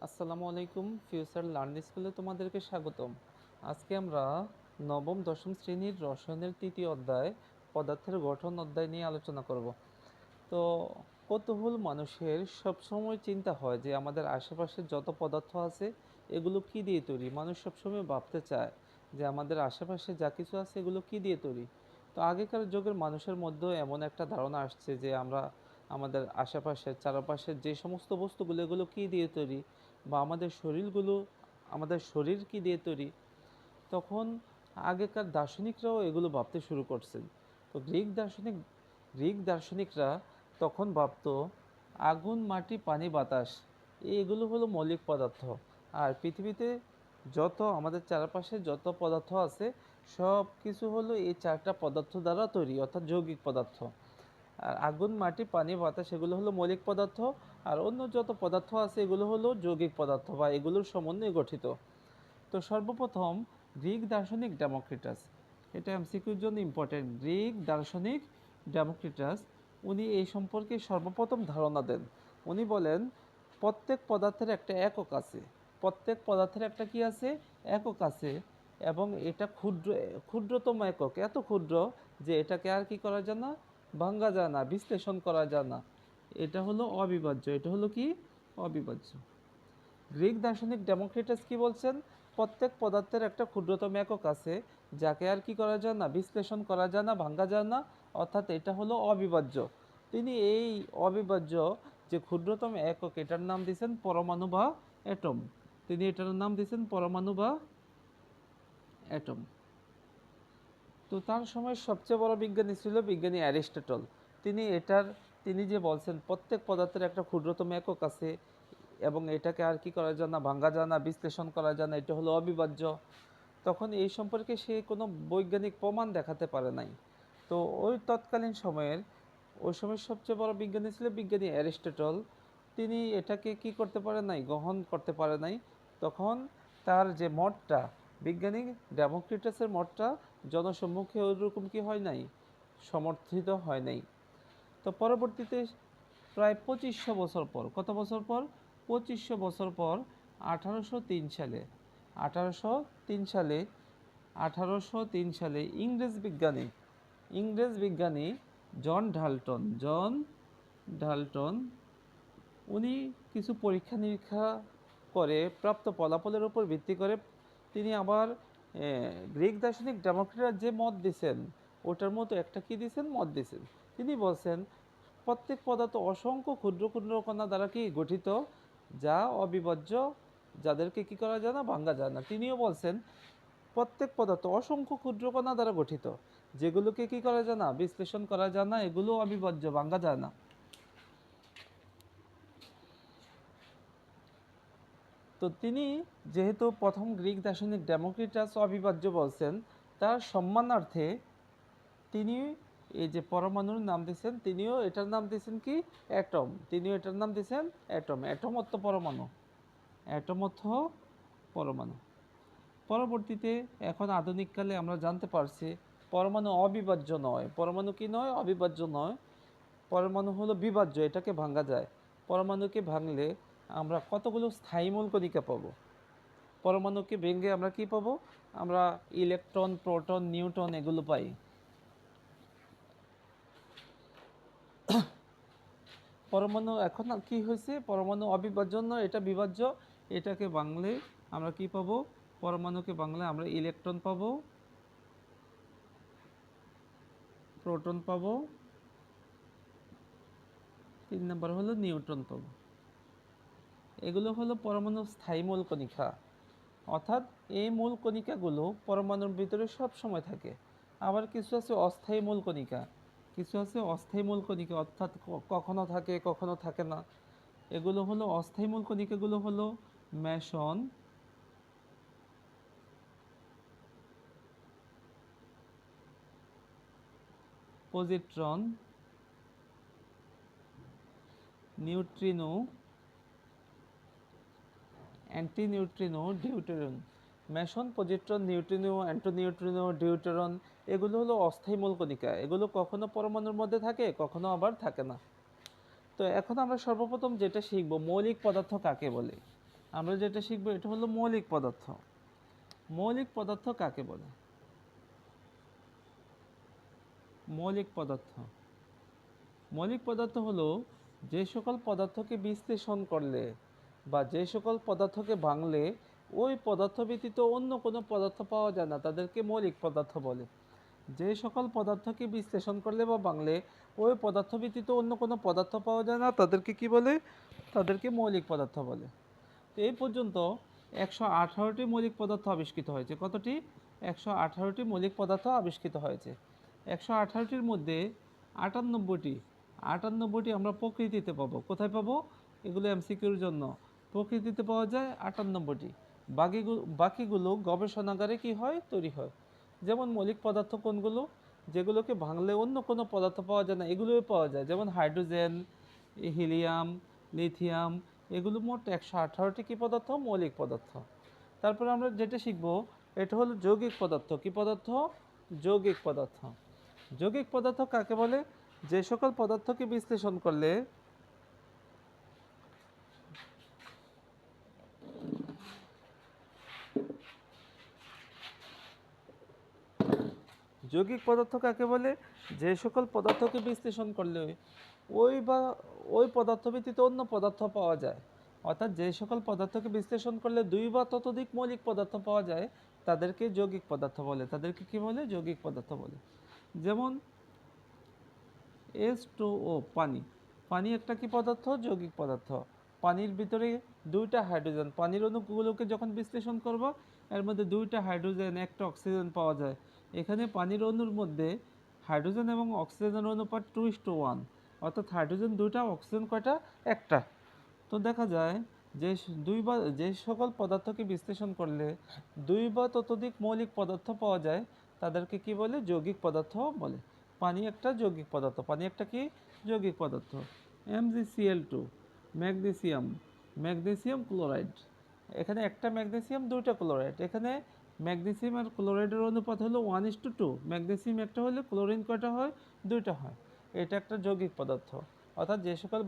আসসালামু আলাইকুম। Future learning স্কুলে তোমাদেরকে স্বাগতম। আজকে আমরা নবম দশম শ্রেণীর রসায়নের তৃতীয় অধ্যায় পদার্থের গঠন অধ্যায় নিয়ে আলোচনা করব। তো কৌতূহল মানুষের সবসময় চিন্তা হয় যে আমাদের আশেপাশে যত পদার্থ আছে এগুলো কি দিয়ে তৈরি। মানুষ সবসময় ভাবতে চায় যে আমাদের আশেপাশে যা কিছু আছে এগুলো কি দিয়ে তৈরি। তো আগেকার যুগের মানুষের মধ্যেও এমন একটা ধারণা আসছে যে আমরা আমাদের আশেপাশের চারপাশের যে সমস্ত বস্তুগুলো এগুলো কি দিয়ে তৈরি, বা আমাদের শরীর কি দিয়ে তৈরি। তখন আগেকার দার্শনিকরাও এগুলো ভাবতে শুরু করছেন। তো গ্রিক দার্শনিকরা তখন ভাবতো আগুন, মাটি, পানি, বাতাস এগুলো হলো মৌলিক পদার্থ। আর পৃথিবীতে আমাদের চারপাশে যত পদার্থ আছে সব কিছু হলো এই চারটা পদার্থ দ্বারা তৈরি, অর্থাৎ যৌগিক পদার্থ। আর আগুন, মাটি, পানি, বাতাস এগুলো হলো মৌলিক পদার্থ। আর অন্য যত পদার্থ আছে এগুলো হলো যৌগিক পদার্থ বা এগুলোর সমন্বয়ে গঠিত। তো সর্বপ্রথম গ্রিক দার্শনিক ডেমোক্রিটাস, এটা এমসিকিউর জন্য ইম্পর্টেন্ট। গ্রিক দার্শনিক ডেমোক্রিটাস উনি এই সম্পর্কে সর্বপ্রথম ধারণা দেন। উনি বলেন প্রত্যেক পদার্থের একটা একক আছে। প্রত্যেক পদার্থের একটা কি আছে? একক আছে। এবং এটা ক্ষুদ্রতম একক, এত ক্ষুদ্র যে এটাকে আর কি করা যায় না, ভাঙা যায় না, বিশ্লেষণ করা যায় না। এটা হলো অবিভাজ্য। এটা হলো কি? অবিভাজ্য। গ্রিক দার্শনিক ডেমোক্রিটাস কি বলছেন? প্রত্যেক পদার্থের একটা ক্ষুদ্রতম একক আছে যাকে আর কি করা যায় না, বিশ্লেষণ করা যায় না, ভাঙা যায় না, অর্থাৎ এটা হলো অবিভাজ্য। তিনি এই অবিভাজ্য যে ক্ষুদ্রতম একক এটার নাম দিয়েছেন পরমাণু বা অ্যাটম। তিনি এটার নাম দিয়েছেন পরমাণু বা অ্যাটম। তো তার সময় সবচেয়ে বড় বিজ্ঞানী ছিল বিজ্ঞানী অ্যারিস্টটল। তিনি এটার তিনি যে বলছেন প্রত্যেক পদার্থের একটা ক্ষুদ্রতম একক আছে এবং এটাকে আর কি করা যায় না, ভাঙা যায় না, বিশ্লেষণ করা যায় না, এটা হলো অবিভাজ্য। তখন এই সম্পর্কে সে কোনো বৈজ্ঞানিক প্রমাণ দেখাতে পারে নাই। তো তৎকালীন সময়ের ওই সময় সবচেয়ে বড় বিজ্ঞানী ছিল বিজ্ঞানী অ্যারিস্টটল। তিনি এটাকে কি করতে পারে নাই, গ্রহণ করতে পারে নাই। তখন তার যে মতটা, বিজ্ঞানী ডেমোক্রিটাসের মতটা জনসম্মুখে ওইরকম কি হয় নাই, সমর্থিত হয় নাই। তো পরবর্তীতে প্রায় 2500 বছর পর, কত বছর পর? 2500 বছর পর 1803 সালে, 1803 সালে 1803 সালে ইংরেজ বিজ্ঞানী জন ডাল্টন উনি কিছু পরীক্ষা নিরীক্ষা করে প্রাপ্ত ফলাফলের উপর ভিত্তি করে তিনি আবার গ্রিক দার্শনিক ডেমোক্রিটাস যে মত দিয়েছেন ওটার মতো একটা কি দিয়েছেন, মত দিয়েছেন। তিনি বলছেন প্রত্যেক পদার্থ অসংখ্য ক্ষুদ্র ক্ষুদ্র কণা দ্বারা কি গঠিত, যা অবিভাজ্য, যাদেরকে কি করা যায় না, ভাঙা যায় না। তিনিও বলছেন প্রত্যেক পদার্থ অসংখ্য ক্ষুদ্র কণা দ্বারা গঠিত, যেগুলোকে কি করা যায় না, বিশ্লেষণ করা যায় না, এগুলো অবিভাজ্য, ভাঙা যায় না। তো তিনি যেহেতু প্রথম গ্রিক দার্শনিক ডেমোক্রিটাস অবিভাজ্য বলছেন, তার সম্মানার্থে তিনি এই যে পরমাণুর নাম দিয়েছেন, তিনিও এটার নাম দিয়েছেন কি, অ্যাটম। তিনিও এটার নাম দিয়েছেন অ্যাটম। অ্যাটম অর্থ পরমাণু। অ্যাটম অর্থ পরমাণু। পরবর্তীতে এখন আধুনিককালে আমরা জানতে পারছি পরমাণু অবিভাজ্য নয়। পরমাণু কি নয়? অবিভাজ্য নয়। পরমাণু হলো বিভাজ্য, এটাকে ভাঙা যায়। পরমাণুকে ভাঙলে আমরা কতগুলো স্থায়ী মূল কণিকা পাবো। পরমাণুকে ভেঙে আমরা কি পাবো? আমরা ইলেকট্রন, প্রোটন, নিউট্রন এগুলো পাই। পরমাণু এখন কি হয়েছে? পরমাণু অবিভাজ্য নয়, এটা বিভাজ্য। এটাকে ভাঙলে আমরা কি পাবো? পরমাণুকে ভাঙলে আমরা ইলেকট্রন পাবো, প্রোটন পাবো, 3 নম্বর হলো নিউট্রন পাবো। এগুলো হলো পরমাণুর স্থায়ী মূল কণিকা। অর্থাৎ এই মূল কণিকাগুলো পরমাণুর ভিতরে সব সময় থাকে। আবার কিছু আছে অস্থায়ী মূল কণিকা, অর্থাৎ কখনো থাকে কখনো থাকে না। এগুলো হলো অস্থায়ী মূল কণিকাগুলো হলো meson, positron, neutrino, antineutrino, deuteron. Meson, positron, neutrino, antineutrino, deuteron এগুলো হলো অস্থায়ী মূল কণিকা। এগুলো কখনো পরমাণুর মধ্যে থাকে, কখনো আবার থাকে না। তো এখন আমরা সর্বপ্রথম যেটা শিখব, মৌলিক পদার্থ কাকে বলে। আমরা যেটা শিখবো এটা হলো মৌলিক পদার্থ। মৌলিক পদার্থ কাকে বলে? মৌলিক পদার্থ, মৌলিক পদার্থ হলো যে সকল পদার্থকে বিশ্লেষণ করলে বা যে সকল পদার্থকে ভাঙলে ওই পদার্থ ব্যতীত অন্য কোনো পদার্থ পাওয়া যায় না, তাদেরকে মৌলিক পদার্থ বলে। যে সকল পদার্থকে বিশ্লেষণ করলে বা ভাঙলে ওই পদার্থ ব্যতীত অন্য কোনো পদার্থ পাওয়া যায় না, তাদেরকে কি বলে? তাদেরকে মৌলিক পদার্থ বলে। তো এই পর্যন্ত 118টি মৌলিক পদার্থ আবিষ্কৃত হয়েছে। কতটি? 118টি মৌলিক পদার্থ আবিষ্কৃত হয়েছে। 118টির মধ্যে 98টি আমরা প্রকৃতিতে পাবো। কোথায় পাবো? এগুলো এমসিকিউর জন্য। প্রকৃতিতে পাওয়া যায় 98টি। বাকিগুলো গবেষণাগারে কি হয়? তৈরি হয়। যেমন মৌলিক পদার্থ কোনগুলো? যেগুলোকে ভাঙলে অন্য কোনো পদার্থ পাওয়া যায় না, এগুলোই পাওয়া যায়। যেমন হাইড্রোজেন, হিলিয়াম, লিথিয়াম, এগুলো মোট 118টি কি পদার্থ? মৌলিক পদার্থ। তারপরে আমরা যেটা শিখবো এটা হলো যৌগিক পদার্থ। কি পদার্থ? যৌগিক পদার্থ। যৌগিক পদার্থ কাকে বলে? যে সকল পদার্থকে বিশ্লেষণ করলে যৌগিক পদার্থ কাকে বলে? যে সকল পদার্থকে বিশ্লেষণ করলে ওই পদার্থ ব্যতীত অন্য পদার্থ পাওয়া যায়। অর্থাৎ যে সকল পদার্থকে বিশ্লেষণ করলে দুই বা ততোধিক মৌলিক পদার্থ পাওয়া যায় তাদেরকে যৌগিক পদার্থ বলে। তাদেরকে কি বলে? যৌগিক পদার্থ বলে। যেমন H2O, পানি। পানি একটা কি পদার্থ? যৌগিক পদার্থ। পানির ভিতরে দুইটা হাইড্রোজেন, পানির অণুগুলোকে যখন বিশ্লেষণ করব এর মধ্যে দুইটা হাইড্রোজেন একটা অক্সিজেন পাওয়া যায়। এখানে পানির অণুর মধ্যে হাইড্রোজেন এবং অক্সিজেনের অনুপাত 2:1, অর্থাৎ হাইড্রোজেন দুইটা, অক্সিজেন কয়টা? একটা। তো দেখা যায় যে সকল পদার্থকে বিশ্লেষণ করলে দুই বা ততোধিক মৌলিক পদার্থ পাওয়া যায় তাদেরকে কি বলে? যৌগিক পদার্থ বলে। পানি একটা যৌগিক পদার্থ। পানি একটা কি? যৌগিক পদার্থ। MgCl2, magnesium, magnesium chloride. এখানে একটা ম্যাগনেসিয়াম, দুইটা ক্লোরাইড। এখানে ম্যাগনেসিয়াম আর ক্লোরাইডের অনুপাত হলো 1:2। ম্যাগনেসিয়াম একটা হলে ক্লোরিন কয়টা হয়? দুইটা হয়। এটা একটা যৌগিক পদার্থ। অর্থাৎ যে সকল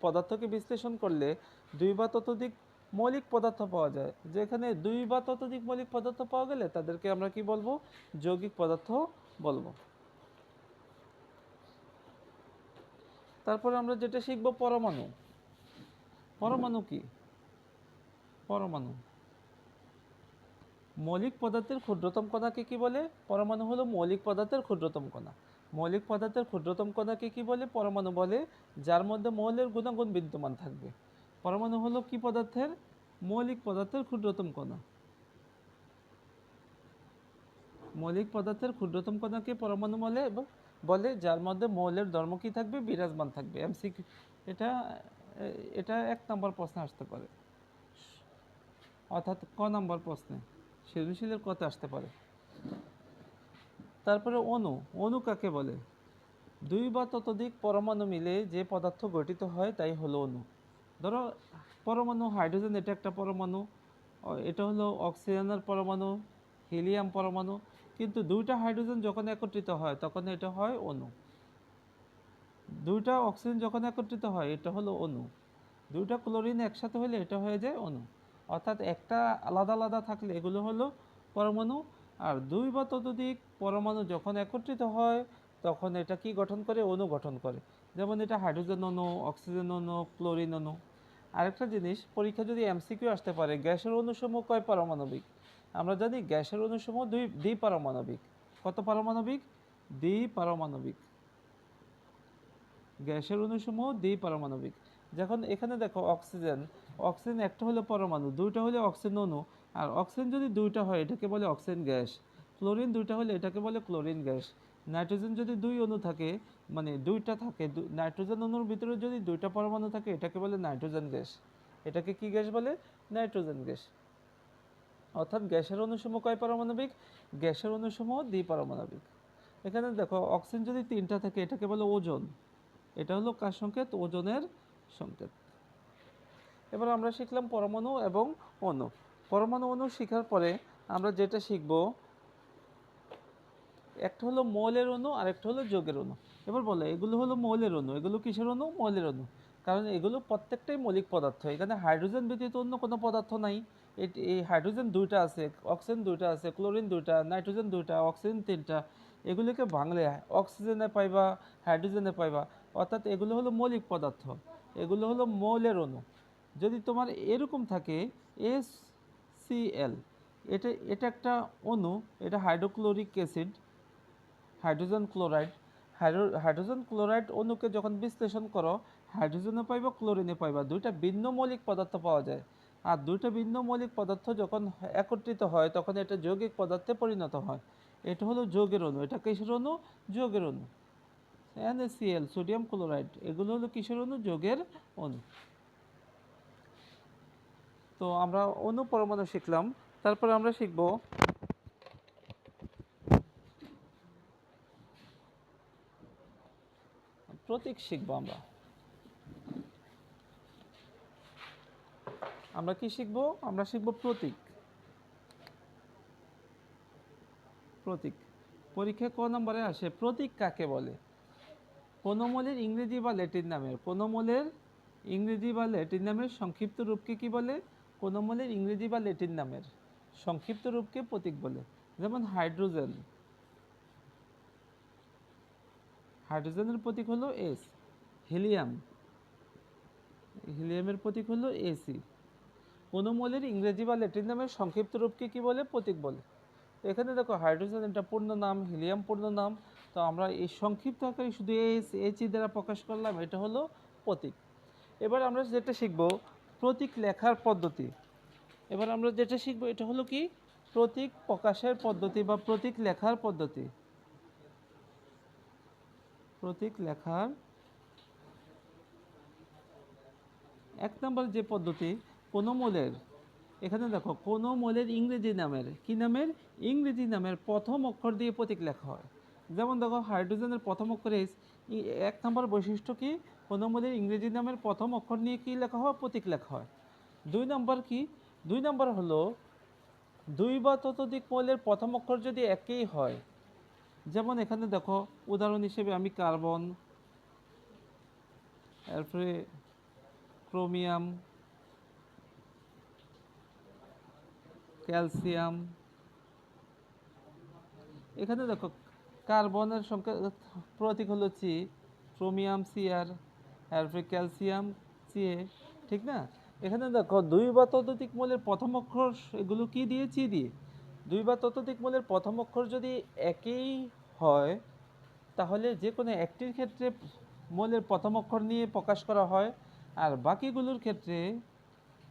পদার্থকে বিশ্লেষণ করলে দুই বা ততোধিক মৌলিক পদার্থ পাওয়া যায়, যেখানে দুই বা ততোধিক মৌলিক পদার্থ পাওয়া গেলে তাদেরকে আমরা কি বলবো? যৌগিক পদার্থ বলবো। তারপরে আমরা যেটা শিখবো পরমাণু। পরমাণু কি? পরমাণু মৌলিক পদার্থের ক্ষুদ্রতম কণাকে কি বলে? পরমাণু হলো মৌলিক পদার্থের ক্ষুদ্রতম কণা। মৌলিক পদার্থের ক্ষুদ্রতম কণাকে কি বলে? পরমাণু বলে। যার মধ্যে মৌলের গুণাগুণ বিদ্যমান থাকবে। পরমাণু হলো কি পদার্থের? মৌলিক পদার্থের ক্ষুদ্রতম কণা। মৌলিক পদার্থের ক্ষুদ্রতম কণাকে পরমাণু বলে, যার মধ্যে মৌলের ধর্ম কি থাকবে? বিরাজমান থাকবে। এমসিকিউ এটা এটা 1 নম্বর প্রশ্নে আসতে পারে, অর্থাৎ ক নম্বর প্রশ্নে সৃজনশীলের কত আসতে পারে। তারপরে অণু। অণু কাকে বলে? দুই বা ততোধিক পরমাণু মিলে যে পদার্থ গঠিত হয় তাই হলো অণু। ধরো পরমাণু, হাইড্রোজেন এটা একটা পরমাণু, এটা হলো অক্সিজেনের পরমাণু, হিলিয়াম পরমাণু। কিন্তু দুইটা হাইড্রোজেন যখন একত্রিত হয় তখন এটা হয় অণু। দুইটা অক্সিজেন যখন একত্রিত হয় এটা হলো অণু। দুইটা ক্লোরিন একসাথে হলে এটা হয়ে যায় অণু। অর্থাৎ একটা আলাদা আলাদা থাকলে এগুলো হলো পরমাণু। আর দুই বা ততোধিক পরমাণু যখন একত্রিত হয় তখন এটা কি গঠন করে? অণু গঠন করে। যেমন এটা হাইড্রোজেন অণু, অক্সিজেন অণু, ক্লোরিন অণু। আরেকটা জিনিস, পরীক্ষা যদি এমসিকিউ আসতে পারে, গ্যাসের অণুসমূহ কয় পারমাণবিক? আমরা জানি গ্যাসের অণুসমূহ দ্বিপারমাণবিক। কত পারমাণবিক? দ্বিপারমাণবিক। গ্যাসের অণুসমূহ দ্বিপারমাণবিক। যখন এখানে দেখো অক্সিজেন, অক্সিজেন একটা হলে পরমাণু, দুইটা হলে অক্সিজেন অণু। আর অক্সিজেন যদি দুইটা হয় এটাকে বলে অক্সিজেন গ্যাস। ক্লোরিন দুইটা হলে এটাকে বলে ক্লোরিন গ্যাস। নাইট্রোজেন যদি দুই অণু থাকে, মানে দুইটা থাকে, নাইট্রোজেন অণুর ভিতরে যদি দুইটা পরমাণু থাকে এটাকে বলে নাইট্রোজেন গ্যাস। এটাকে কি গ্যাস বলে? Nitrogen gas. অর্থাৎ গ্যাসের অণুসমূহ কয় পারমাণবিক? গ্যাসের অণুসমূহ দ্বিপারমাণবিক। এখানে দেখো অক্সিজেন যদি তিনটা থাকে এটাকে বলে ওজন। এটা হলো কার সংকেত? ওজনের সংকেত। এবার আমরা শিখলাম পরমাণু এবং অণু। পরমাণু অণু শেখার পরে আমরা যেটা শিখব, একটা হলো মৌলের অণু আর একটা হলো যৌগের অণু। এবার বলে এগুলো হলো মৌলের অণু। এগুলো কিসের অণু? মৌলের অণু। কারণ এগুলো প্রত্যেকটাই মৌলিক পদার্থ। এখানে হাইড্রোজেন ব্যতীত অন্য কোনো পদার্থ নাই। এই হাইড্রোজেন দুইটা আছে, অক্সিজেন দুইটা আছে, ক্লোরিন দুইটা, নাইট্রোজেন দুইটা, অক্সিজেন তিনটা। এগুলোকে ভাঙলে অক্সিজেনে পাইবা, হাইড্রোজেনে পাইবা, অর্থাৎ এগুলো হলো মৌলিক পদার্থ, এগুলো হলো মৌলের অণু। যদি তোমার এরকম থাকে HCl, এটা এটা একটা অণু, এটা hydrochloric acid, hydrogen chloride. Hydrogen chloride অণুকে যখন বিশ্লেষণ করো, হাইড্রোজেনও পাইবা, ক্লোরিনও পাইবা, দুইটা ভিন্ন মৌলিক পদার্থ পাওয়া যায়। আর দুইটা ভিন্ন মৌলিক পদার্থ যখন একত্রিত হয় তখন এটা যৌগিক পদার্থে পরিণত হয়। এটা হলো যৌগের অণু। এটা কিসের অণু? যৌগের অণু। NaCl, সোডিয়াম ক্লোরাইড, এগুলো হলো কিসের অণু? যৌগের অণু। তো আমরা অণু পরমাণু শিখলাম। তারপর আমরা শিখব প্রতীক। শিখব আমরা আমরা কি শিখব? আমরা শিখব প্রতীক। প্রতীক পরীক্ষায় ক নম্বরে আসে? প্রতীক কাকে বলে? কোন মৌলের ইংরেজি বা ল্যাটিন নামের, কোন মৌলের ইংরেজি বা ল্যাটিন নামের সংক্ষিপ্ত রূপকে কি বলে? কোন মৌলের ইংরেজি বা ল্যাটিন নামের সংক্ষিপ্ত রূপকে প্রতীক বলে। যেমন হাইড্রোজেন, হাইড্রোজেনের প্রতীক হলো S। হিলিয়াম, হিলিয়ামের প্রতীক হলো Ag। কোন মৌলের ইংরেজি বা ল্যাটিন নামের সংক্ষিপ্ত রূপকে কি বলে? প্রতীক বলে। তো এখানে দেখো হাইড্রোজেন এটা পূর্ণ নাম, হিলিয়াম পূর্ণ নাম। তো আমরা এই সংক্ষিপ্ত আকারে শুধু H দ্বারা প্রকাশ করলাম, এটা হলো প্রতীক। এবার আমরা যেটা শিখব প্রতীক লেখার পদ্ধতি। এবার আমরা যেটা শিখব এটা হলো কি? প্রতীক প্রকাশের পদ্ধতি বা প্রতীক লেখার পদ্ধতি। প্রতীক লেখার এক নম্বর যে পদ্ধতি, কোনো মৌলের, এখানে দেখো কোনো মৌলের ইংরেজি নামের, কি নামের? ইংরেজি নামের প্রথম অক্ষর দিয়ে প্রতীক লেখা হয়। যেমন দেখো হাইড্রোজেনের প্রথম অক্ষর H। এক নম্বর বৈশিষ্ট্য কি? কোনো মৌলের ইংরেজি নামের প্রথম অক্ষর নিয়ে কি লেখা হয়? প্রতীক লেখা হয়। দুই নম্বর কি? দুই নম্বর হলো দুই বা ততোধিক মৌলের প্রথম অক্ষর যদি একই হয়। যেমন এখানে দেখো উদাহরণ হিসেবে আমি কার্বন, এরপরে ক্রোমিয়াম, ক্যালসিয়াম। এখানে দেখো কার্বনের সংখ্যা প্রতীক হলো C, ক্রোমিয়াম Cr, এরপরে ক্যালসিয়াম Ca, ঠিক না? এখানে দেখো দুই বা ততোধিক মৌলের প্রথম অক্ষর এগুলো কি দিয়ে? C দিয়ে। দুই বা ততোধিক মৌলের প্রথম অক্ষর যদি একই হয় তাহলে যে কোনো একটির ক্ষেত্রে মৌলের প্রথম অক্ষর নিয়ে প্রকাশ করা হয়, আর বাকিগুলোর ক্ষেত্রে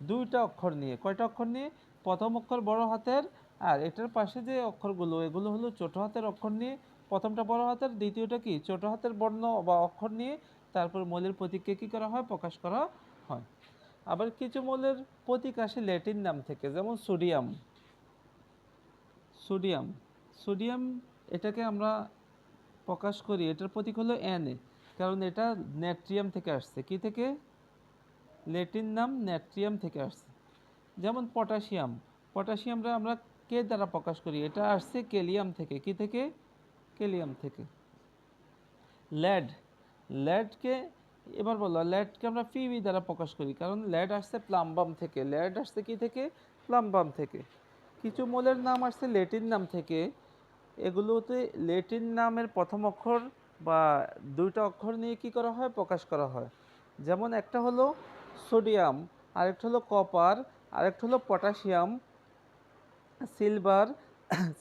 দুইটা অক্ষর নিয়ে। কয়টা অক্ষর নিয়ে? প্রথম অক্ষর বড় হাতের, আর এটার পাশে যে অক্ষরগুলো এগুলো হলো ছোট হাতের অক্ষর নিয়ে। প্রথমটা বড় হাতের, দ্বিতীয়টা কি? ছোট হাতের বর্ণ বা অক্ষর নিয়ে তারপর মৌলের প্রতীককে কী করা হয়? প্রকাশ করা হয়। আবার কিছু মৌলের প্রতীক আসে ল্যাটিন নাম থেকে, যেমন সোডিয়াম। সোডিয়াম সোডিয়াম এটাকে আমরা প্রকাশ করি, এটার প্রতীক হলো Na, কারণ এটা নেট্রিয়াম থেকে আসছে। কি থেকে? ল্যাটিন নাম নেট্রিয়াম থেকে আসছে। যেমন পটাশিয়াম, পটাশিয়ামটা আমরা কে দ্বারা প্রকাশ করি? এটা আসছে ক্যালিয়াম থেকে। কি থেকে? ক্যালিয়াম থেকে। লেড, লেডকে এবার বলো, লেডকে আমরা Pb দ্বারা প্রকাশ করি, কারণ লেড আসছে প্লাম্বাম থেকে। লেড আসছে কি থেকে? প্লাম্বাম থেকে। কিছু মৌলের নাম আসছে ল্যাটিন নাম থেকে, এগুলোতে ল্যাটিন নামের প্রথম অক্ষর বা দুইটা অক্ষর নিয়ে কি করা হয়? প্রকাশ করা হয়। যেমন একটা হলো সোডিয়াম, আরেকটা হলো কপার, আরেকটা হলো পটাশিয়াম। সিলভার,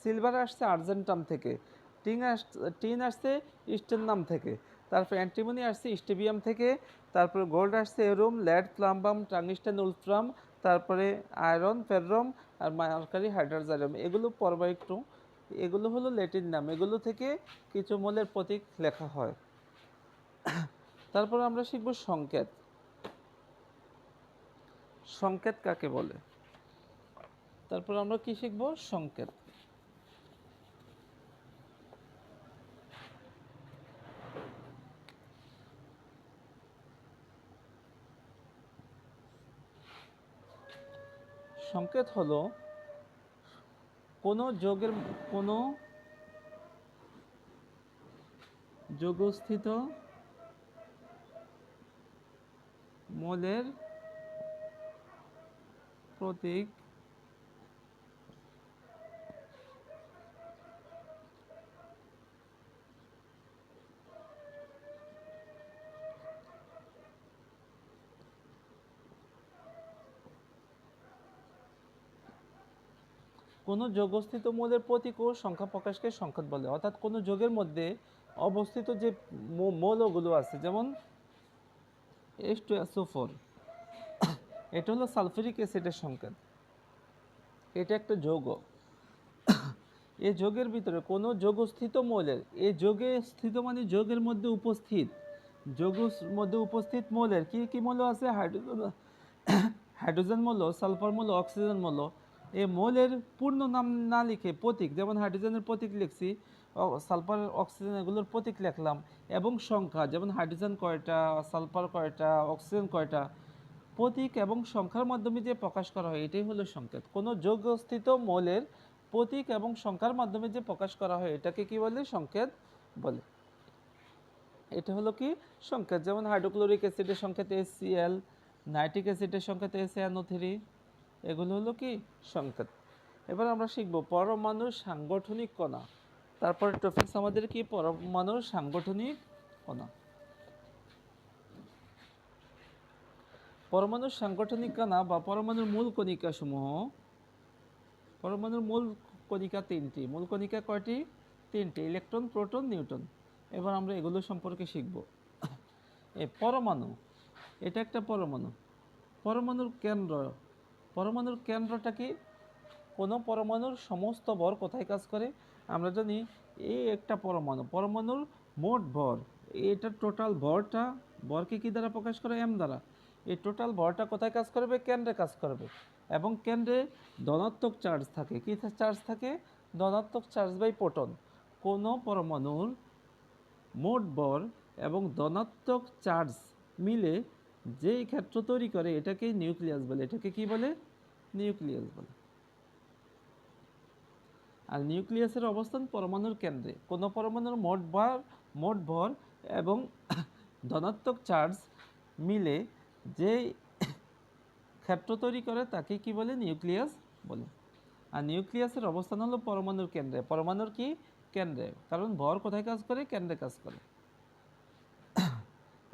সিলভার আসছে আর্জেন্টাম থেকে। টিন আসছে স্টেননাম থেকে। তারপর অ্যান্টিমনি আসছে স্টেবিয়াম থেকে। তারপরে গোল্ড আসছে এরুম, লেড প্লাম্বাম, টাংস্টেন উলফ্রাম। তারপরে আয়রন ফেররম, আর মার্কারি হাইড্রোজারিয়াম। এগুলো পড়বা একটু। এগুলো হলো ল্যাটিন নাম, এগুলো থেকে কিছু মৌলের প্রতীক লেখা হয়। তারপর আমরা শিখব সংকেত। সংকেত কাকে বলে? তারপর আমরা কি শিখব? সংকেত। সংকেত হলো কোনো যোগের, কোনো যোগস্থিত মোলের প্রতীক কোনো যোগস্থিত মৌলের প্রতীক ও সংখ্যা প্রকাশকে সংকেত বলে। অর্থাৎ কোনো যোগের মধ্যে অবস্থিত যে মৌলগুলো আছে, যেমন H2SO4, এটা হলো সালফিউরিক অ্যাসিডের সংকেত। এটা একটা যৌগ। এই যোগের ভিতরে কোনো যোগস্থিত মৌলের, এই যোগে স্থিত মানে যোগের মধ্যে উপস্থিত, যোগের মধ্যে উপস্থিত মৌলের কি কি মৌল আছে? হাইড্রোজেন মৌল, সালফার মৌল, অক্সিজেন মৌল। এই মৌলের পূর্ণ নাম না লিখে প্রতীক, যেমন হাইড্রোজেনের প্রতীক লিখছি, সালফার, অক্সিজেন এগুলোর প্রতীক লিখলাম, এবং সংখ্যা, যেমন হাইড্রোজেন কয়টা, সালফার কয়টা, অক্সিজেন কয়টা, প্রতীক এবং সংখ্যার মাধ্যমে যে প্রকাশ করা হয় এটাই হলো সংকেত। কোনো যোগস্থিত মৌলের প্রতীক এবং সংখ্যার মাধ্যমে যে প্রকাশ করা হয় এটাকে কি বলে? সংকেত বলে। এটা হলো কি? সংকেত। যেমন হাইড্রোক্লোরিক অ্যাসিডের সংকেত HCl, নাইট্রিক অ্যাসিডের সংকেত SaNO3, এগুলো হলো কি? সংকেত। এবার আমরা শিখব পরমাণুর সাংগঠনিক কণা। তারপর টপিকস আমাদের কি? পরমাণুর সাংগঠনিক কণা। পরমাণুর সাংগঠনিক কণা বা পরমাণুর মূল কণিকা সমূহ। পরমাণুর মূল কণিকা তিনটি। মূল কণিকা কয়টি? তিনটি, ইলেকট্রন, প্রোটন, নিউট্রন। এবার আমরা এগুলো সম্পর্কে শিখব। এই পরমাণু, এটা একটা পরমাণু। পরমাণুর কেন্দ্র, পরমাণুর কেন্দ্রটা কি? কোনো পরমাণুর সমস্ত ভর কোথায় কাজ করে? আমরা জানি এই একটা পরমাণু, পরমাণুর মোট ভর, এটা টোটাল ভরটা, ভরকে কি দ্বারা প্রকাশ করে? এম দ্বারা। এই টোটাল ভরটা কোথায় কাজ করবে? কেন্দ্রে কাজ করবে। এবং কেন্দ্রে ধনাত্মক চার্জ থাকে। কি চার্জ থাকে? ধনাত্মক চার্জ বাই প্রোটন। কোনো পরমাণুর মোট ভর এবং ধনাত্মক চার্জ মিলে যেই ক্ষেত্র তৈরি করে এটাকে নিউক্লিয়াস বলে। এটাকে কি বলে? নিউক্লিয়াস বলে। আর নিউক্লিয়াসের অবস্থান পরমাণুর কেন্দ্রে। কোনো পরমাণুর মোট ভর এবং ধনাত্মক চার্জ মিলে যে ক্ষেত্র তৈরি করে তাকে কি বলে? নিউক্লিয়াস বলে। আর নিউক্লিয়াসের অবস্থান হলো পরমাণুর কেন্দ্রে। পরমাণুর কি? কেন্দ্রে। কারণ ভর কোথায় কাজ করে? কেন্দ্রে কাজ করে।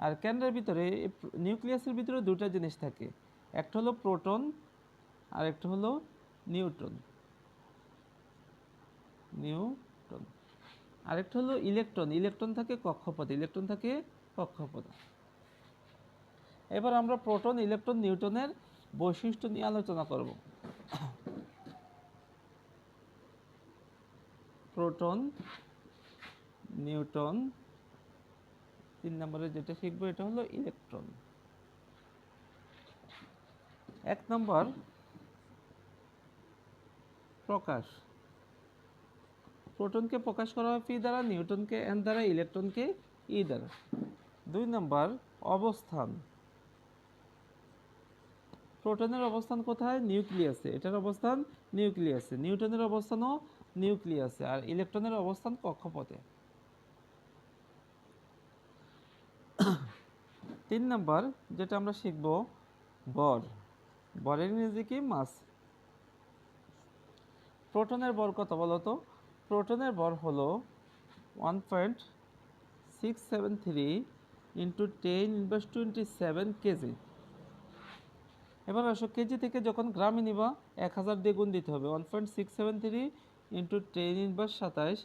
আর কেন্দ্রের ভিতরে, নিউক্লিয়াসের ভিতরে দুটো জিনিস থাকে, একটা হলো প্রোটন আর একটা হলো নিউট্রন। নিউট্রন। আরেকটা হলো ইলেকট্রন। ইলেকট্রন থাকে কক্ষপথে। ইলেকট্রন থাকে কক্ষপথে। এবার আমরা প্রোটন, ইলেকট্রন, নিউট্রনের বৈশিষ্ট্য নিয়ে আলোচনা করব। প্রোটন, নিউট্রন, 3 নম্বরে যেটা শিখবো এটা হলো ইলেকট্রন। 1 নম্বর প্রকাশ। প্রোটনকে প্রকাশ করা হয় পি দ্বারা, নিউট্রনকে এন দ্বারা, ইলেকট্রনকে ই দ্বারা। 2 নম্বর অবস্থান। প্রোটনের অবস্থান কোথায়? নিউক্লিয়াসে। এটার অবস্থান নিউক্লিয়াসে। নিউট্রনের অবস্থানও নিউক্লিয়াসে। আর ইলেকট্রনের অবস্থান কক্ষপথে। 3 নম্বর যেটা আমরা শিখব ভর। ভরের ইংরেজি কি? মাস। প্রোটনের ভর কত বলো তো? প্রোটনের ভর হলো 1.673 ইন্টু 10⁻27 কেজি। এবার আসো, কেজি থেকে যখন গ্রামে নিবা 1000 দিয়ে গুণ দিতে হবে। 1.673 ইন্টু 10⁻27,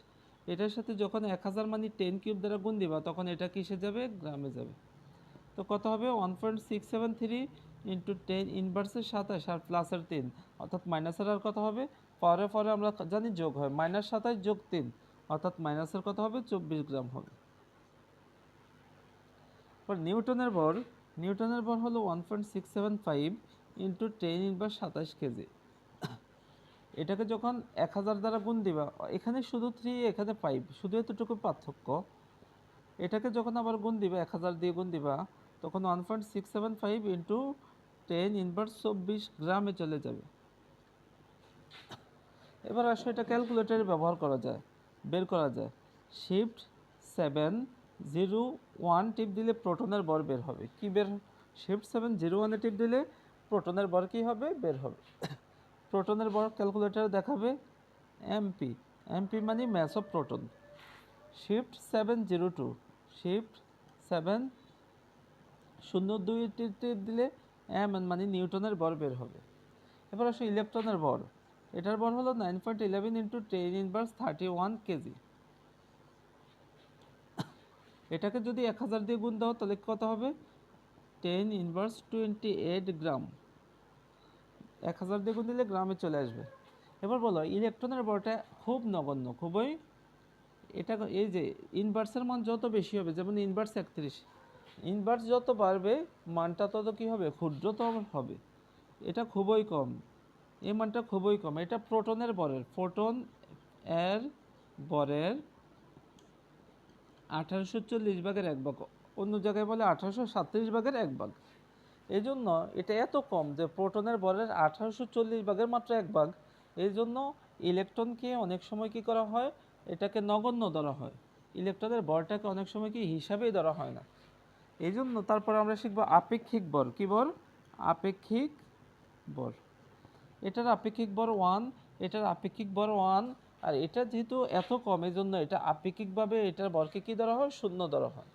এটার সাথে যখন 1000 মানে 10 কিউব দ্বারা গুণ দিবা তখন এটা কিসে যাবে? গ্রামে যাবে। তো কত হবে? 1.673 ইন্টু 10⁻27 আর প্লাসের 3 অর্থাৎ মাইনাসের আর কত হবে? পরে পরে আমরা জানি যোগ হয়, -27 যোগ 3 অর্থাৎ মাইনাসের কত হবে? 24 গ্রাম হবে। পর নিউটনের ভর। নিউটনের ভর হলো 1.675 ইন্টু 10⁻27 কেজি। এটাকে যখন 1000 দ্বারা গুণ দিবা, এখানে শুধু 3 এখানে 5, শুধু এতটুকু পার্থক্য। এটাকে যখন আবার গুণ দিবা, 1000 দিয়ে গুণ দিবা, তখন 1.675 ইন্টু 10⁻24 গ্রামে চলে যাবে। এবার আসলে এটা ক্যালকুলেটরে ব্যবহার করা যায়, বের করা যায়। শিফট 701 টিপ দিলে প্রোটনের ভর বের হবে। কি বের শিফট 701 টিপ দিলে প্রোটনের ভর কী হবে, বের হবে। প্রোটনের ভর ক্যালকুলেটর দেখাবে এমপি, এমপি মানে mass of proton. Shift 702, shift 702 টিপ দিলে এম মানে নিউটনের ভর বের হবে। এবার আসো ইলেকট্রনের ভর, এটার ভর হলো 9.11 ইন্টু 10 ইনভার্স 31 কেজি। এটাকে যদি 1000 দিয়ে গুণ দাও তাহলে কত হবে, 10 ইনভার্স 28 গ্রাম। 1000 দিয়ে গুণ দিলে গ্রামে চলে আসবে। এবার বলো ইলেকট্রনের ভরটা খুব নগণ্য, খুবই, এটা এই যে ইনভার্সের মান যত বেশি হবে, যেমন ইনভার্স 31, ইনভার্স যত বাড়বে মানটা তত কী হবে, ক্ষুদ্রতর হবে। এটা খুবই কম, এই মানটা খুবই কম। এটা প্রোটনের ভরের, প্রোটন এর ভরের 1840 ভাগের 1 ভাগ, অন্য জায়গায় বলে 1837 ভাগের 1 ভাগ। এই জন্য এটা এত কম যে প্রোটনের ভরের 1840 ভাগের মাত্র 1 ভাগ। এই জন্য ইলেকট্রনকে অনেক সময় কি করা হয়, এটাকে নগণ্য ধরা হয়। ইলেকট্রনের ভরটাকে অনেক সময় কি হিসাবেই ধরা হয় না। এই জন্য তারপর আমরা শিখব আপেক্ষিক ভর। কি ভর, আপেক্ষিক ভর। এটার আপেক্ষিক ভর 1, এটার আপেক্ষিক ভর 1, আর এটা যেহেতু এত কম এই জন্য এটা আপেক্ষিকভাবে এটার ভরকে কি ধরা হয়, শূন্য ধরা হয়।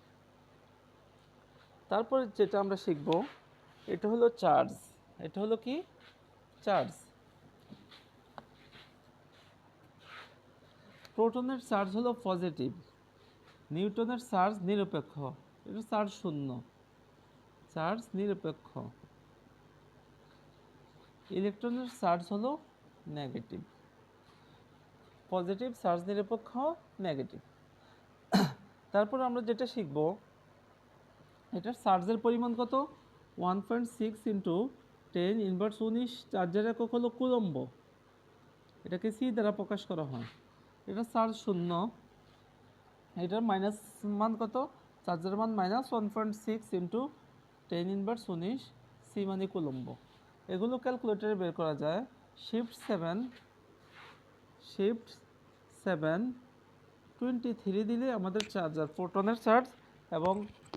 তারপরে যেটা আমরা শিখব এটা হলো চার্জ। এটা হলো কি, চার্জ। প্রোটনের চার্জ হলো পজিটিভ, নিউটনের চার্জ নিরপেক্ষ, এটা চার্জ শূন্য, চার্জ নিরপেক্ষ। ইলেকট্রনের চার্জ হলো নেগেটিভ, পজিটিভ, চার্জ নিরপেক্ষ, নেগেটিভ। তারপর আমরা যেটা শিখব এটার চার্জের পরিমাণ কত, 1.6 ইন্টু 10 ইনভার্স 19, চার্জের একক হলো কুলম্ব, এটাকে সি দ্বারা প্রকাশ করা হয়। এটা চার্জ শূন্য, এটার মাইনাস মান কত, চার্জের মান মাইনাস 1.6 ইন্টু 10 ইনভার্স 19, সি মানে কুলম্ব। এগুলো ক্যালকুলেটরে বের করা যায়। শিফট 723 দিলে আমাদের চার্জার প্রোটনের চার্জ এবং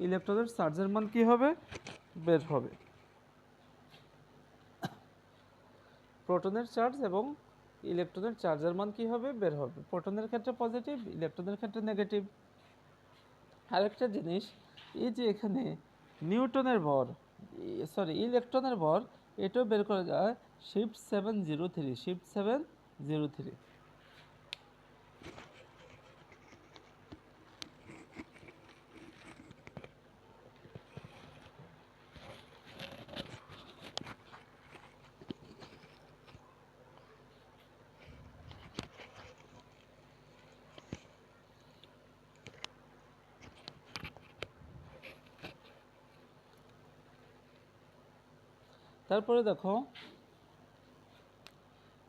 ইলেকট্রনের চার্জের মান কি হবে, বের হবে। প্রোটনের চার্জ এবং ইলেকট্রনের চার্জের মান কি হবে, বের হবে। প্রোটনের ক্ষেত্রে পজিটিভ, ইলেকট্রনের ক্ষেত্রে নেগেটিভ। আরেকটা জিনিস, এই যে এখানে নিউটনের ভর, ইলেকট্রনের ভর, এটাও বের করা যায় শিফট 703, শিফট 703। তারপরে দেখো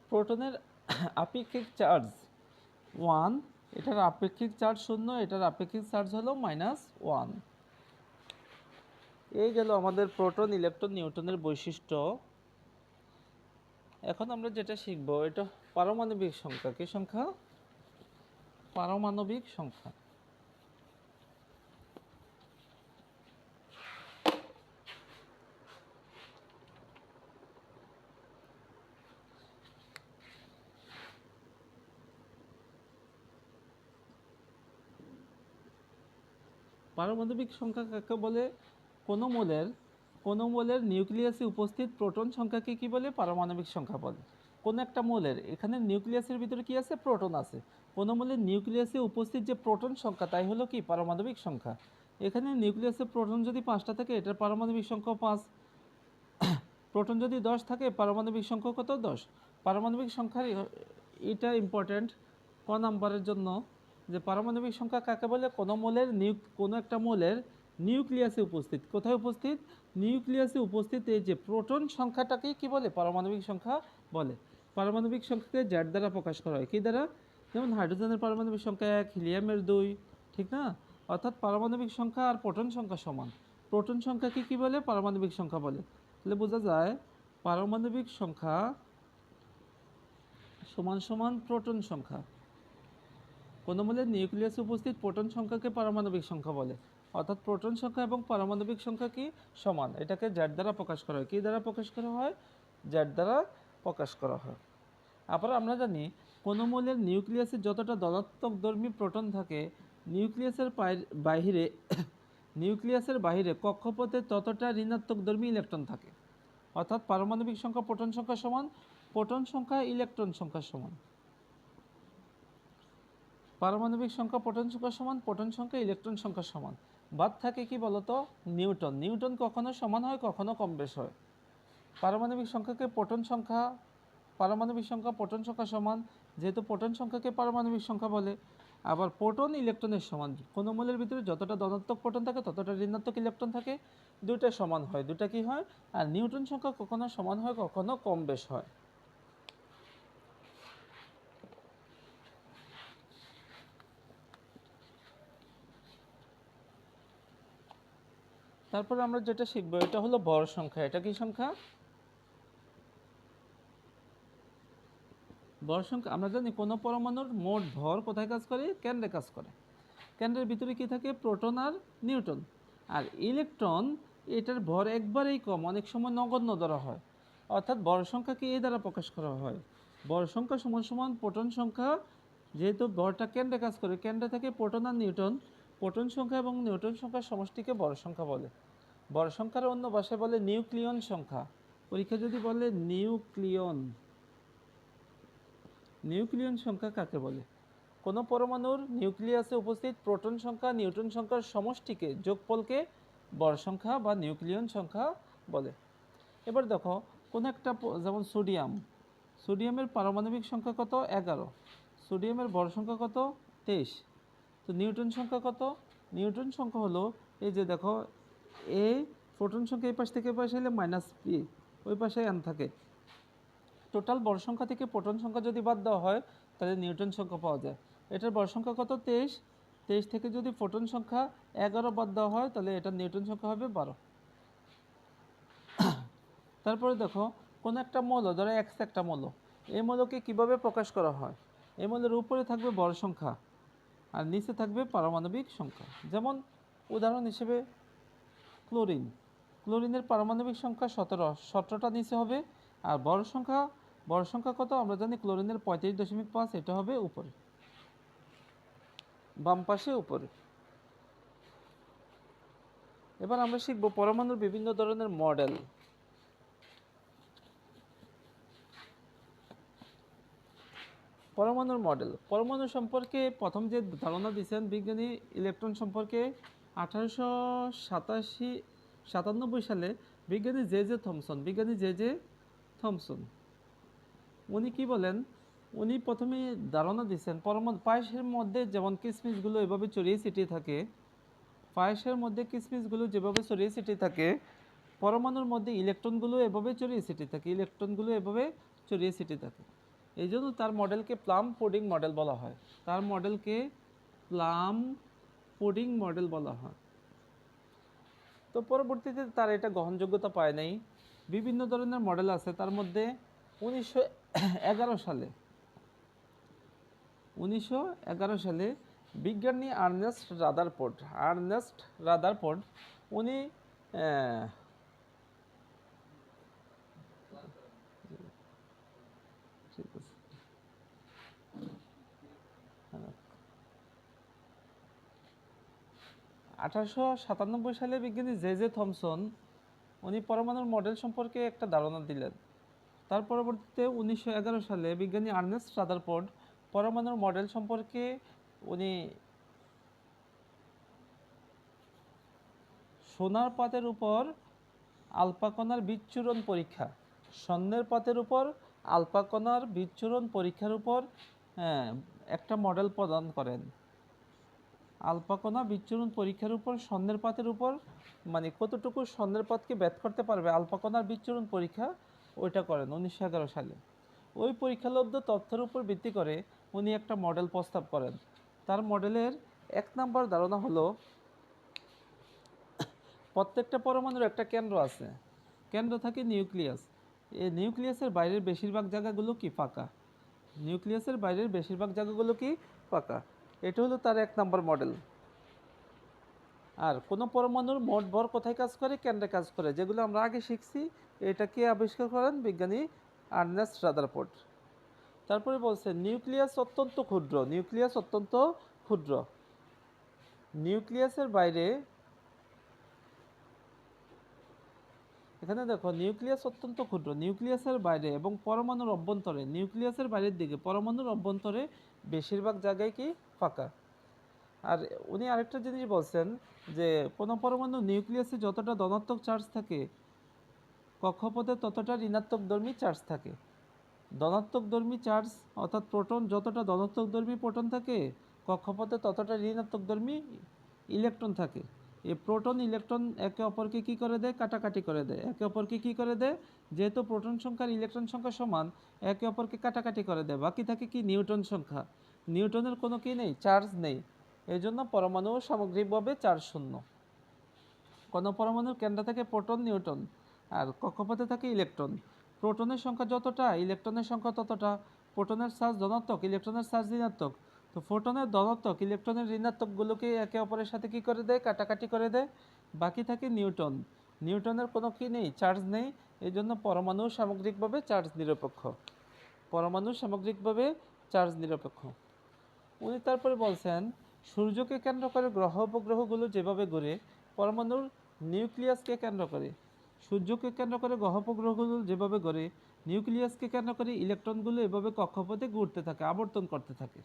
প্রোটনের আপেক্ষিক চার্জ 1, এটার আপেক্ষিক চার্জ 0, এটার আপেক্ষিক চার্জ হলো -1। এই গেল আমাদের প্রোটন, ইলেকট্রন, নিউটনের বৈশিষ্ট্য। এখন আমরা যেটা শিখব এটা পারমাণবিক সংখ্যা। কি সংখ্যা, পারমাণবিক সংখ্যা। পারমাণবিক সংখ্যা কাকে বলে, কোনো মোলের নিউক্লিয়াসে উপস্থিত প্রোটন সংখ্যাকে কি বলে, পারমাণবিক সংখ্যা বলে। কোন একটা মোলের, এখানে নিউক্লিয়াসের ভিতরে কি আছে, প্রোটন আছে, কোনো মোলের নিউক্লিয়াসে উপস্থিত যে প্রোটন সংখ্যা তাই হলো কি, পারমাণবিক সংখ্যা। এখানে নিউক্লিয়াসে প্রোটন যদি 5টা থাকে এটার পারমাণবিক সংখ্যা 5, প্রোটন যদি 10 থাকে পারমাণবিক সংখ্যা কত, 10। পারমাণবিক সংখ্যার এটা ইম্পর্টেন্ট ক নাম্বারের জন্য, যে পারমাণবিক সংখ্যা কাকে বলে, কোনো একটা মোলের নিউক্লিয়াসে উপস্থিত, কোথায় উপস্থিত, নিউক্লিয়াসে উপস্থিত এই যে প্রোটন সংখ্যাটাকেই কি বলে, পারমাণবিক সংখ্যা বলে। পারমাণবিক সংখ্যাকে জ্যাড দ্বারা প্রকাশ করা হয়, কি দ্বারা, যেমন হাইড্রোজেনের পারমাণবিক সংখ্যা 1, হিলিয়ামের 2, ঠিক না। অর্থাৎ পারমাণবিক সংখ্যা আর প্রোটন সংখ্যা সমান। প্রোটন সংখ্যাকে কি বলে, পারমাণবিক সংখ্যা বলে। তাহলে বোঝা যায় পারমাণবিক সংখ্যা সমান সমান প্রোটন সংখ্যা। কোন মোলের নিউক্লিয়াসে উপস্থিত প্রোটন সংখ্যাকে পারমাণবিক সংখ্যা বলে, অর্থাৎ প্রোটন সংখ্যা এবং পারমাণবিক সংখ্যা কি সমান। এটাকে জেড দ্বারা প্রকাশ করা হয়। কি দ্বারা প্রকাশ করা হয়? জেড দ্বারা প্রকাশ করা হয়। আবার আমরা জানি কোনো মৌলের নিউক্লিয়াসে যতটা ধনাত্মকধর্মী প্রোটন থাকে, নিউক্লিয়াসের বাহিরে নিউক্লিয়াসের বাহিরে কক্ষপথে ততটা ঋণাত্মকধর্মী ইলেকট্রন থাকে। অর্থাৎ পারমাণবিক সংখ্যা প্রোটন সংখ্যা সমান, প্রোটন সংখ্যা ইলেকট্রন সংখ্যা সমান। পারমাণবিক সংখ্যা প্রোটন সংখ্যা সমান, প্রোটন সংখ্যা ইলেকট্রন সংখ্যা সমান। বাদ থাকে কি বলতো? নিউটন। নিউটন কখনো সমান হয়, কখনো কম বেশ হয়। পারমাণবিক সংখ্যাকে প্রোটন সংখ্যা প্রোটন সংখ্যা সমান, যেহেতু প্রোটন সংখ্যাকে পারমাণবিক সংখ্যা বলে। আবার প্রোটন ইলেকট্রনের সমান। কোনো মৌলের ভিতরে যতটা ধনাত্মক প্রোটন থাকে ততটা ঋণাত্মক ইলেকট্রন থাকে, দুইটা সমান হয়। দুটা কি হয়? আর নিউটন সংখ্যা কখনো সমান হয়, কখনো কম বেশ হয়। তারপরে আমরা যেটা শিখবো এটা হলো ভর সংখ্যা। এটা কি সংখ্যা? ভর সংখ্যা। আমরা জানি কোনো পরমাণুর মোট ভর কোথায় কাজ করে? কেন্দ্রে কাজ করে। কেন্দ্রের ভিতরে কি থাকে? প্রোটন আর নিউট্রন। আর ইলেকট্রন, এটার ভর একবারেই কম, অনেক সময় নগণ্য ধরা হয়। অর্থাৎ ভর সংখ্যাকে এই দ্বারা প্রকাশ করা হয়, ভর সংখ্যা সমান সমান প্রোটন সংখ্যা। যেহেতু ভরটা কেন্দ্রে কাজ করে, কেন্দ্রে থাকে প্রোটন আর নিউট্রন, প্রোটন সংখ্যা এবং নিউট্রন সংখ্যার সমষ্টিকে ভর সংখ্যা বলে। ভর সংখ্যার অন্য ভাষায় বলে নিউক্লিয়ন সংখ্যা। পরীক্ষা যদি বলে নিউক্লিয়ন সংখ্যা কাকে বলে? কোনো পরমাণুর নিউক্লিয়াসে উপস্থিত প্রোটন সংখ্যা নিউট্রন সংখ্যার সমষ্টিকে, যোগফলকে ভর সংখ্যা বা নিউক্লিয়ন সংখ্যা বলে। এবার দেখো কোনো একটা যেমন সোডিয়ামের পারমাণবিক সংখ্যা কত? 11। সোডিয়ামের ভর সংখ্যা কত? 23। তো নিউট্রন সংখ্যা কত? নিউট্রন সংখ্যা হলো, এই যে দেখো, এই প্রোটন সংখ্যা এই পাশ থেকে এই পাশে এলে -p, ওই পাশে n থাকে। টোটাল ভর সংখ্যা থেকে প্রোটন সংখ্যা যদি বাদ দেওয়া হয় তাহলে নিউট্রন সংখ্যা পাওয়া যায়। এটার ভর সংখ্যা কত? 23। 23 থেকে যদি প্রোটন সংখ্যা 11 বাদ দেওয়া হয় তাহলে এটার নিউট্রন সংখ্যা হবে 12। তারপরে দেখো কোনো একটা মৌল, ধরো X একটা মৌল, এই মৌলকে কিভাবে প্রকাশ করা হয়? এই মৌলের উপরে থাকবে ভর সংখ্যা আর নিচে থাকবে পারমাণবিক সংখ্যা। যেমন উদাহরণ হিসেবে ক্লোরিনের পারমাণবিক সংখ্যা 17। 17টা নিচে হবে। আর ভর সংখ্যা কত? আমরা জানি ক্লোরিনের 35.5, এটা হবে উপরে, বাম পাশে উপরে। এবার আমরা শিখব পরমাণুর বিভিন্ন ধরনের মডেল। পরমাণুর মডেল। পরমাণু সম্পর্কে প্রথম যে ধারণা দিয়েছেন বিজ্ঞানী ইলেকট্রন সম্পর্কে 1897 সালে বিজ্ঞানী জে জে থমসন, উনি কি বলেন? উনি প্রথমে ধারণা দিয়েছেন পরমাণু পায়েসের মধ্যে যেমন কিসমিসগুলো এভাবে ছড়িয়ে ছিটিয়ে থাকে, পায়েসের মধ্যে কিসমিসগুলো যেভাবে ছড়িয়ে ছিটিয়ে থাকে, পরমাণুর মধ্যে ইলেকট্রনগুলো এভাবে ছড়িয়ে ছিটিয়ে থাকে। এই জন্য তার মডেলকে প্লাম পুডিং মডেল বলা হয়। তো পরবর্তীতে তার এটা গ্রহণযোগ্যতা পায় নাই। বিভিন্ন ধরনের মডেল আছে, তার মধ্যে 1911 সালে বিজ্ঞানী আর্নেস্ট রাদারফোর্ড উনি ঠিক আছে 1897 সালে বিজ্ঞানী জে জে থমসন উনি পরমাণুর মডেল সম্পর্কে একটা ধারণা দিলেন। তার পরবর্তীতে 1911 সালে বিজ্ঞানী আর্নেস্ট রাদারফোর্ড পরমাণুর মডেল সম্পর্কে উনি সোনার পাতের উপর আলফা বিচ্ছুরণ পরীক্ষা, স্বর্ণের পাতের উপর আলফা কণার বিচ্ছুরণ পরীক্ষার উপর একটা মডেল প্রদান করেন। আলফা কণা বিচ্ছুরণ পরীক্ষার উপর স্বর্ণের পাতের উপর, মানে কতটুকু স্বর্ণের পাতকে ব্যাধ করতে পারবে আলফা কণার বিচ্ছুরণ পরীক্ষা, ওইটা করেন 1911 সালে। ওই পরীক্ষালব্ধ তথ্যের উপর ভিত্তি করে উনি একটা মডেল প্রস্তাব করেন। তার মডেলের 1 নম্বর ধারণা হলো প্রত্যেকটা পরমাণুর একটা কেন্দ্র আছে, কেন্দ্র থাকে নিউক্লিয়াস। এই নিউক্লিয়াসের বাইরের বেশিরভাগ জায়গাগুলো কি ফাঁকা, এটা হলো তার 1 নম্বর মডেল। আর কোনো পরমাণুর মোট ভর কোথায় কাজ করে, কেন্দ্রে কাজ করে, যেগুলো আমরা আগে শিখছি। এটা কে আবিষ্কার করেন? বিজ্ঞানী আর্নেস্ট রাদারফোর্ড। তারপরে বলছে নিউক্লিয়াস অত্যন্ত ক্ষুদ্র, নিউক্লিয়াস অত্যন্ত ক্ষুদ্র। নিউক্লিয়াসের বাইরে, এখানে দেখো নিউক্লিয়াস অত্যন্ত ক্ষুদ্র, নিউক্লিয়াসের বাইরে এবং পরমাণুর অভ্যন্তরে, নিউক্লিয়াসের বাইরের দিকে পরমাণুর অভ্যন্তরে বেশিরভাগ জায়গায় কি ফাঁকা। আর উনি আরেকটা জিনিস বলছেন যে কোনো পরমাণু নিউক্লিয়াসে যতটা ধনাত্মক চার্জ থাকে, কক্ষপথে ততটা ঋণাত্মকধর্মী চার্জ থাকে। ধনাত্মকধর্মী চার্জ অর্থাৎ প্রোটন, যতটা ধনাত্মকধর্মী প্রোটন থাকে, কক্ষপথে ততটা ঋণাত্মকধর্মী ইলেকট্রন থাকে। এই প্রোটন ইলেকট্রন একে অপরকে কী করে দেয়? কাটাকাটি করে দেয়। একে অপরকে কী করে দেয়? যেহেতু প্রোটন সংখ্যা আর ইলেকট্রন সংখ্যা সমান, একে অপরকে কাটাকাটি করে দেয়। বাকি থাকে কি? নিউটন সংখ্যা। নিউটনের কোনো কি নেই? চার্জ নেই। এই জন্য পরমাণু সামগ্রিকভাবে চার্জ শূন্য। কোনো পরমাণুর কেন্দ্র থেকে প্রোটন, নিউটন, আর কক্ষপথে থাকে ইলেকট্রন। প্রোটনের সংখ্যা যতটা, ইলেকট্রনের সংখ্যা ততটা। প্রোটনের চার্জ ধনাত্মক, ইলেকট্রনের চার্জ ঋণাত্মক। তো প্রোটনের ধনাত্মক, ইলেকট্রনের ঋণাত্মকগুলোকে একে অপরের সাথে কি করে দেয়? কাটাকাটি করে দেয়। বাকি থাকে নিউটন। নিউটনের কোনো কি নেই? চার্জ নেই। এই জন্য পরমাণু সামগ্রিকভাবে চার্জ নিরপেক্ষ। পরমাণু সামগ্রিকভাবে চার্জ নিরপেক্ষ। উনি তারপরে বলছেন সূর্যকে কেন্দ্র করে গ্রহ উপগ্রহগুলো যেভাবে ঘুরে, পরমাণুর নিউক্লিয়াসকে কেন্দ্র করে, সূর্যকে কেন্দ্র করে গ্রহ উপগ্রহগুলো যেভাবে ঘুরে, নিউক্লিয়াসকে কেন্দ্র করে ইলেকট্রনগুলো এভাবে কক্ষপথে ঘুরতে থাকে, আবর্তন করতে থাকে।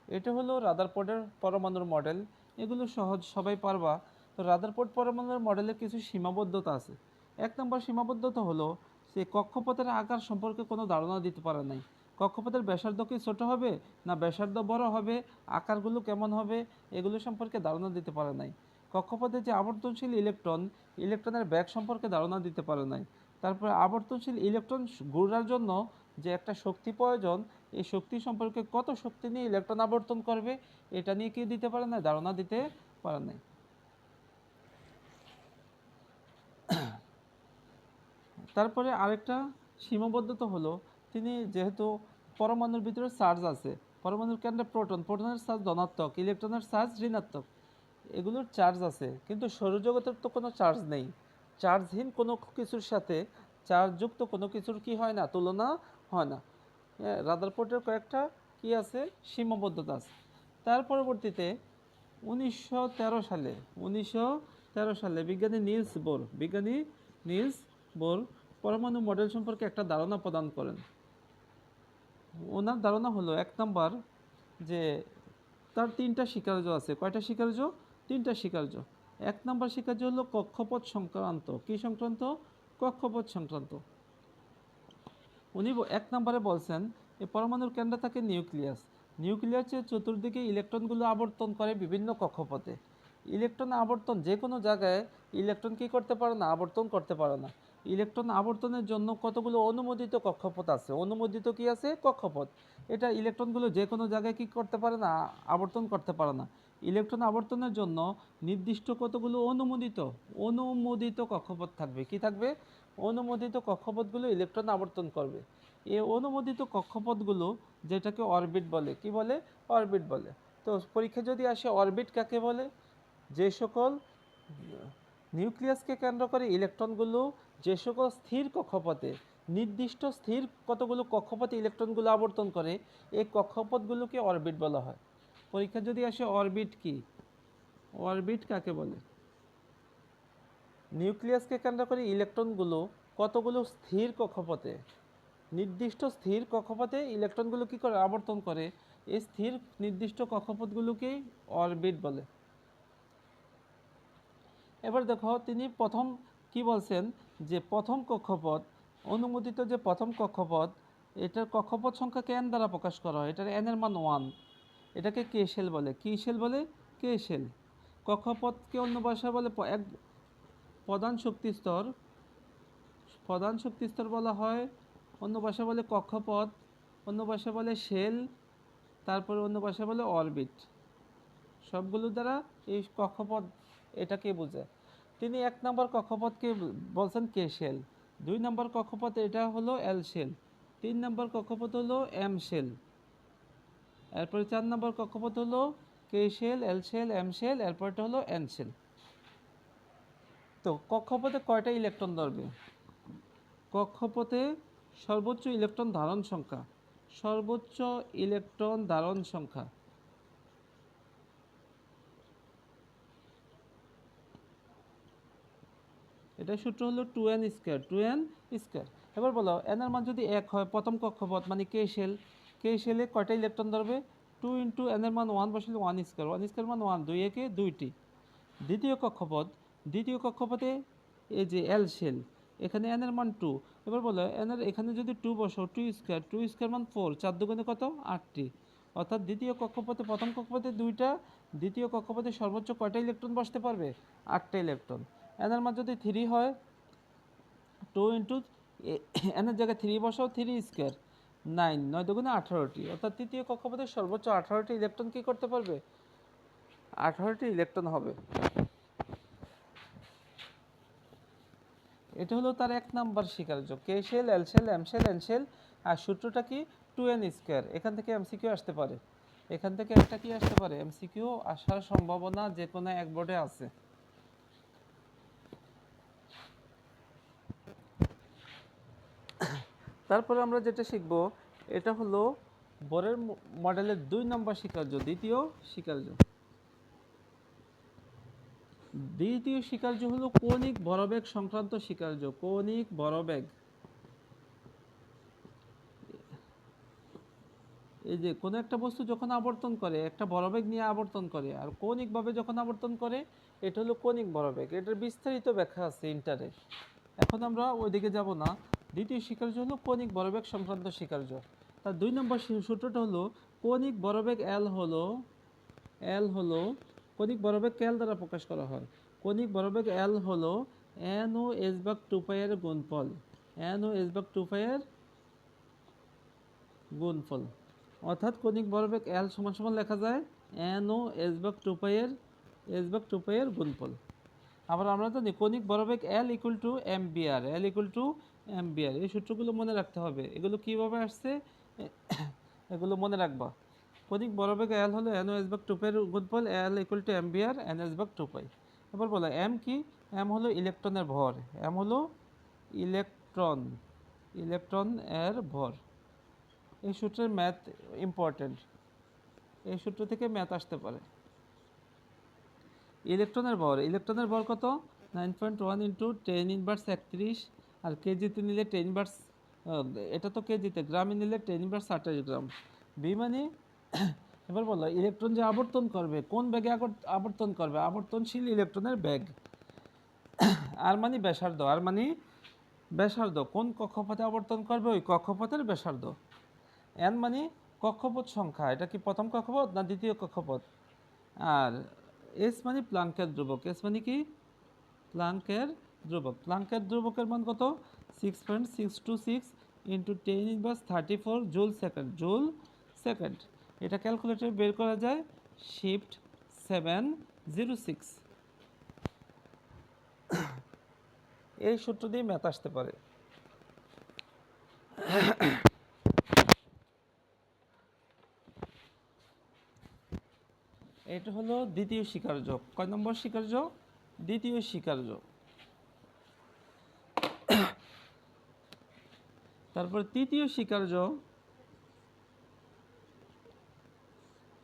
এটা হলো রাদারফোর্ডের পরমাণুর মডেল। এগুলো সহজ, সবাই পারবা। তো রাদারফোর্ড পরমাণুর মডেলের কিছু সীমাবদ্ধতা আছে। এক নম্বর সীমাবদ্ধতা হলো সে কক্ষপথের আকার সম্পর্কে কোনো ধারণা দিতে পারে নাই। কক্ষপথের ব্যাসার্ধ কি ছোট হবে, না ব্যাসার্ধ বড় হবে, আকারগুলো কেমন হবে, এগুলো সম্পর্কে ধারণা দিতে পারে নাই। কক্ষপথে যে আবর্তনশীল ইলেকট্রন, ইলেকট্রনের ব্যাগ সম্পর্কে ধারণা দিতে পারে নাই। তারপরে আবর্তনশীল ইলেকট্রন ঘোরার জন্য যে একটা শক্তি প্রয়োজন, এই শক্তি সম্পর্কে কত শক্তি নিয়ে ইলেকট্রন আবর্তন করবে, এটা নিয়ে কি দিতে পারে না? ধারণা দিতে পারে নাই। তারপরে আরেকটা সীমাবদ্ধতা হলো তিনি যেহেতু পরমাণুর ভিতরে চার্জ আছে, পরমাণুর কেন্দ্রে প্রোটন, প্রোটনের চার্জ ধনাত্মক, ইলেকট্রনের চার্জ ঋণাত্মক, এগুলোর চার্জ আছে, কিন্তু সৌরজগতের তো কোনো চার্জ নেই। চার্জহীন কোনো কিছুর সাথে চার্জযুক্ত কোনো কিছুর কি হয় না? তুলনা হয় না। রাদারফোর্ডের কয়েকটা কি আছে? সীমাবদ্ধতা আছে। তার পরবর্তীতে 1913 সালে বিজ্ঞানী নিলস বোর পরমাণু মডেল সম্পর্কে একটা ধারণা প্রদান করেন। ওনার ধারণা হলো, এক নম্বর, যে তার তিনটা স্বীকার্য আছে। কয়টা স্বীকার্য? তিনটা স্বীকার্য। এক নম্বর স্বীকার্য হলো কক্ষপথ সংক্রান্ত। কি সংক্রান্ত? কক্ষপথ সংক্রান্ত। উনি এক নম্বরে বলছেন এই পরমাণুর কেন্দ্রে থাকে নিউক্লিয়াস। নিউক্লিয়াসের চতুর্দিকে ইলেকট্রনগুলো আবর্তন করে বিভিন্ন কক্ষপথে। ইলেকট্রন আবর্তন যে কোনো জায়গায় ইলেকট্রন কি করতে পারে না? আবর্তন করতে পারে না। ইলেকট্রন আবর্তনের জন্য কতগুলো অনুমোদিত কক্ষপথ আছে। অনুমোদিত কি আছে? কক্ষপথ। এটা ইলেকট্রনগুলো যে কোনো জায়গায় কি করতে পারে না? আবর্তন করতে পারে না। ইলেকট্রন আবর্তনের জন্য নির্দিষ্ট কতগুলো অনুমোদিত কক্ষপথ থাকবে। কি থাকবে? অনুমোদিত কক্ষপথগুলো ইলেকট্রন আবর্তন করবে। এই অনুমোদিত কক্ষপথগুলো যেটাকে অরবিট বলে। কি বলে? অরবিট বলে। তো পরীক্ষা যদি আসে অরবিট কাকে বলে? যে সকল নিউক্লিয়াসকে কেন্দ্র করে ইলেকট্রনগুলো যে সকল স্থির কক্ষপথে, নির্দিষ্ট স্থির কতগুলো কক্ষপথে ইলেকট্রনগুলো আবর্তন করে, এই কক্ষপথগুলোকে অরবিট বলা হয়। পরীক্ষা যদি আসে অরবিট কি? অরবিট কাকে বলে? নিউক্লিয়াসকে কেন্দ্র করে ইলেকট্রনগুলো কতগুলো স্থির কক্ষপথে, নির্দিষ্ট স্থির কক্ষপথে ইলেকট্রনগুলো কি করে? আবর্তন করে। এই স্থির নির্দিষ্ট কক্ষপথগুলোকেই অরবিট বলে। এবার দেখো তিনি প্রথম কি বলছেন, যে প্রথম কক্ষপথ, অনুমোদিত যে প্রথম কক্ষপথ, এটার কক্ষপথ সংখ্যাকে n দ্বারা প্রকাশ করা হয়। এটার n এর মান 1। এটাকে কে শেল বলে। কি শেল বলে? কে শেল। কক্ষপথকে অন্য ভাষায় বলে এক প্রধান শক্তিস্তর বলা হয়। অন্য ভাষায় বলে কক্ষপথ, অন্য ভাষায় বলে শেল, তারপরে অন্য ভাষায় বলে অরবিট। সবগুলো দ্বারা এই কক্ষপথ এটাকে বোঝায়। তিনি এক নম্বর কক্ষপথকে বলছেন কে শেল, 2 নম্বর কক্ষপথ এটা হলো এল শেল, 3 নম্বর কক্ষপথ হলো এম শেল, এরপরে 4 নম্বর কক্ষপথ হলো কে shell, L shell, M shell, এরপরটা হলো এন শেল। দেখতো কক্ষপথে কয়টা ইলেকট্রন ধরবে? কক্ষপথে সর্বোচ্চ ইলেকট্রন ধারণ সংখ্যা, সর্বোচ্চ ইলেকট্রন ধারণ সংখ্যা এটা সূত্র হলো 2n স্কয়ার, 2n স্কয়ার। এবার বলো n এর মান যদি 1 হয়, প্রথম কক্ষপথ মানে কে শেল, কে শেলে কয়টা ইলেকট্রন ধরবে? 2 ইন্টু n এর মান 1 বসালে 1 স্কয়ার, 1 স্কয়ার মান 1, 2 একে 2টি। দ্বিতীয় কক্ষপথ, দ্বিতীয় কক্ষপথে এই যে এল শেল, এখানে n এর মান 2। এবার বলো n এর এখানে যদি 2 বসাও, 2 স্কয়ার, 2 স্কয়ার মান 4, 4 দুগুণে কত? 8টি। অর্থাৎ দ্বিতীয় কক্ষপথে, প্রথম কক্ষপথে 2টা, দ্বিতীয় কক্ষপথে সর্বোচ্চ কয়টা ইলেকট্রন বসতে পারবে? 8টা ইলেকট্রন। n এর মান যদি 3 হয়, 2 ইন্টু n এর জায়গায় 3 বসাও, 3 স্কয়ার 9, 9 দুগুণে 18টি। অর্থাৎ তৃতীয় কক্ষপথে সর্বোচ্চ 18টি ইলেকট্রন কি করতে পারবে? 18টি ইলেকট্রন হবে। এটা হলো তার 1 নাম্বার স্বীকার্য, K shell, L shell, M shell, N shell. আর সূত্রটা কি? 2n square. এখান থেকে এমসিকিউ আসতে পারে, এখান থেকে একটা কি আসতে পারে? এমসিকিউ আসার সম্ভাবনা যে কোনো এক বোর্ডে আছে। তারপরে আমরা যেটা শিখব, এটা হলো বোরের মডেলের 2 নম্বর স্বীকার্য, দ্বিতীয় স্বীকার্য। দ্বিতীয় স্বীকার্য হলো কৌণিক ভরবেগ সংক্রান্ত স্বীকার্য, কৌণিক ভরবেগ। এই যে কোনো একটা বস্তু যখন আবর্তন করে, একটা ভরবেগ নিয়ে আবর্তন করে, আর কৌণিকভাবে যখন আবর্তন করে, এটা হলো কৌণিক ভরবেগ। এটার বিস্তারিত ব্যাখ্যা আছে ইন্টারে, এখন আমরা ওইদিকে যাব না। দ্বিতীয় স্বীকার্য হলো কৌণিক ভরবেগ সংক্রান্ত স্বীকার্য। তার 2 নম্বর সূত্রটা হলো কৌণিক ভরবেগ এল হলো কৌণিক ভরবেগ এল দ্বারা প্রকাশ করা হয়। কৌণিক ভরবেগ এল হলো এন ও এস ভাগ 2 পাই এর গুণফল, এন ও এস ভাগ 2 পাই এর গুণফল। অর্থাৎ কৌণিক ভরবেগ এল সমান সমান লেখা যায় এন ও এস ভাগ 2 পাই এর গুণফল। আবার আমরা জানি কৌণিক ভরবেগ L equal to ampere, L equal to ampere. এই সূত্রগুলো মনে রাখতে হবে। এগুলো কিভাবে আসছে এগুলো মনে রাখবা। কৌণিক ভরবেগ এল হলো এন ও এস ভাগ 2 পাই এর গুণফল, L equal to ampere, N S ভাগ 2 পাই। এবার বলো এম কি? এম হলো ইলেকট্রনের ভর, এম হলো ইলেকট্রন, ইলেকট্রন এর ভর। এই সূত্রের ম্যাথ ইম্পর্টেন্ট, এই সূত্র থেকে ম্যাথ আসতে পারে। ইলেকট্রনের ভর কত? 9.1 ইন্টু 10 ইনভার্স 31, আর কেজিতে নিলে 10 ইনভার্স, এটা তো কেজিতে, গ্রামে নিলে 10 ইনভার্স 28 গ্রাম। বি মানে এবার বলো ইলেকট্রন যে আবর্তন করবে, কোন বেগে আবর্তন করবে? আবর্তনশীল ইলেকট্রনের বেগ। আর মানে ব্যাসার্ধ, আর মানে ব্যাসার্ধ, কোন কক্ষপথে আবর্তন করবে ওই কক্ষপথের ব্যাসার্ধ। এন মানে কক্ষপথ সংখ্যা, এটা কি প্রথম কক্ষপথ না দ্বিতীয় কক্ষপথ। আর এস মানে প্লাঙ্কের ধ্রুবক, এস মানে কি? প্লাঙ্কের ধ্রুবক। প্লাঙ্কের ধ্রুবকের মান কত? 6.626 into 10 inverse 34 joule second, joule second. এটা ক্যালকুলেটরে বের করা যায় শিফট 706। এই সূত্র দিয়ে ম্যাথ আসতে পারে। এটা হলো দ্বিতীয় স্বীকার্য। কয় নম্বর স্বীকার্য? দ্বিতীয় স্বীকার্য। তারপর তৃতীয় স্বীকার্য,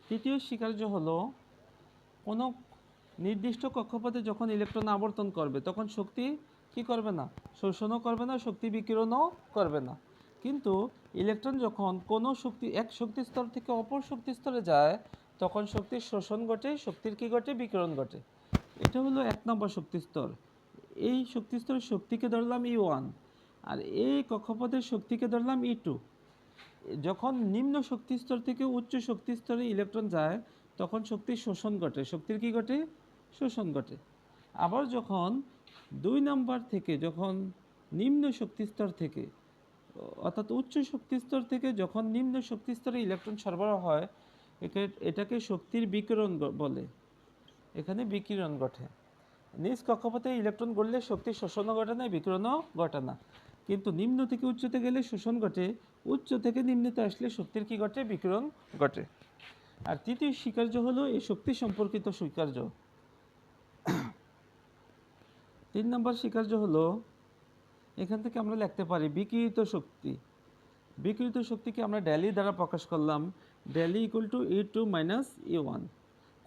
তৃতীয় স্বীকার্য হলো কোনো নির্দিষ্ট কক্ষপথে যখন ইলেকট্রন আবর্তন করবে তখন শক্তি কি করবে না? শোষণও করবে না, শক্তি বিকিরণও করবে না। কিন্তু ইলেকট্রন যখন কোনো শক্তি, এক শক্তি স্তর থেকে অপর শক্তি স্তরে যায়, তখন শক্তির শোষণ ঘটে, শক্তির কি ঘটে? বিকিরণ ঘটে। এটা হলো 1 নম্বর শক্তি স্তর। এই শক্তি স্তরের শক্তিকে ধরলাম E1, আর এই কক্ষপথের শক্তিকে ধরলাম E2। যখন নিম্ন শক্তি স্তর থেকে উচ্চ শক্তি স্তরে ইলেকট্রন যায় তখন শক্তির শোষণ ঘটে, শক্তির কি ঘটে? শোষণ ঘটে। আবার যখন 2 নাম্বার থেকে, যখন নিম্ন শক্তি স্তর থেকে, অর্থাৎ উচ্চ শক্তি স্তর থেকে যখন নিম্ন শক্তি স্তরে ইলেকট্রন সরবরাহ হয়, এটাকে শক্তির বিকিরণ বলে। এখানে বিকিরণ ঘটে। নিজ কক্ষপথে ইলেকট্রন গড়লে শক্তির শোষণও ঘটে না, বিকিরণও ঘটে না। কিন্তু নিম্ন থেকে উচ্চতে গেলে শোষণ ঘটে, উচ্চ থেকে নিম্নতে আসলে শক্তির কি ঘটে? বিকিরণ ঘটে। আর তৃতীয় স্বীকার্য হলো এই শক্তি সম্পর্কিত স্বীকার্য। 3 নম্বর স্বীকার্য হলো এখান থেকে আমরা লিখতে পারি বিকিরিত শক্তি। বিকিরিত শক্তিকে আমরা ডেলি দ্বারা প্রকাশ করলাম, daily equal to E2 minus E1।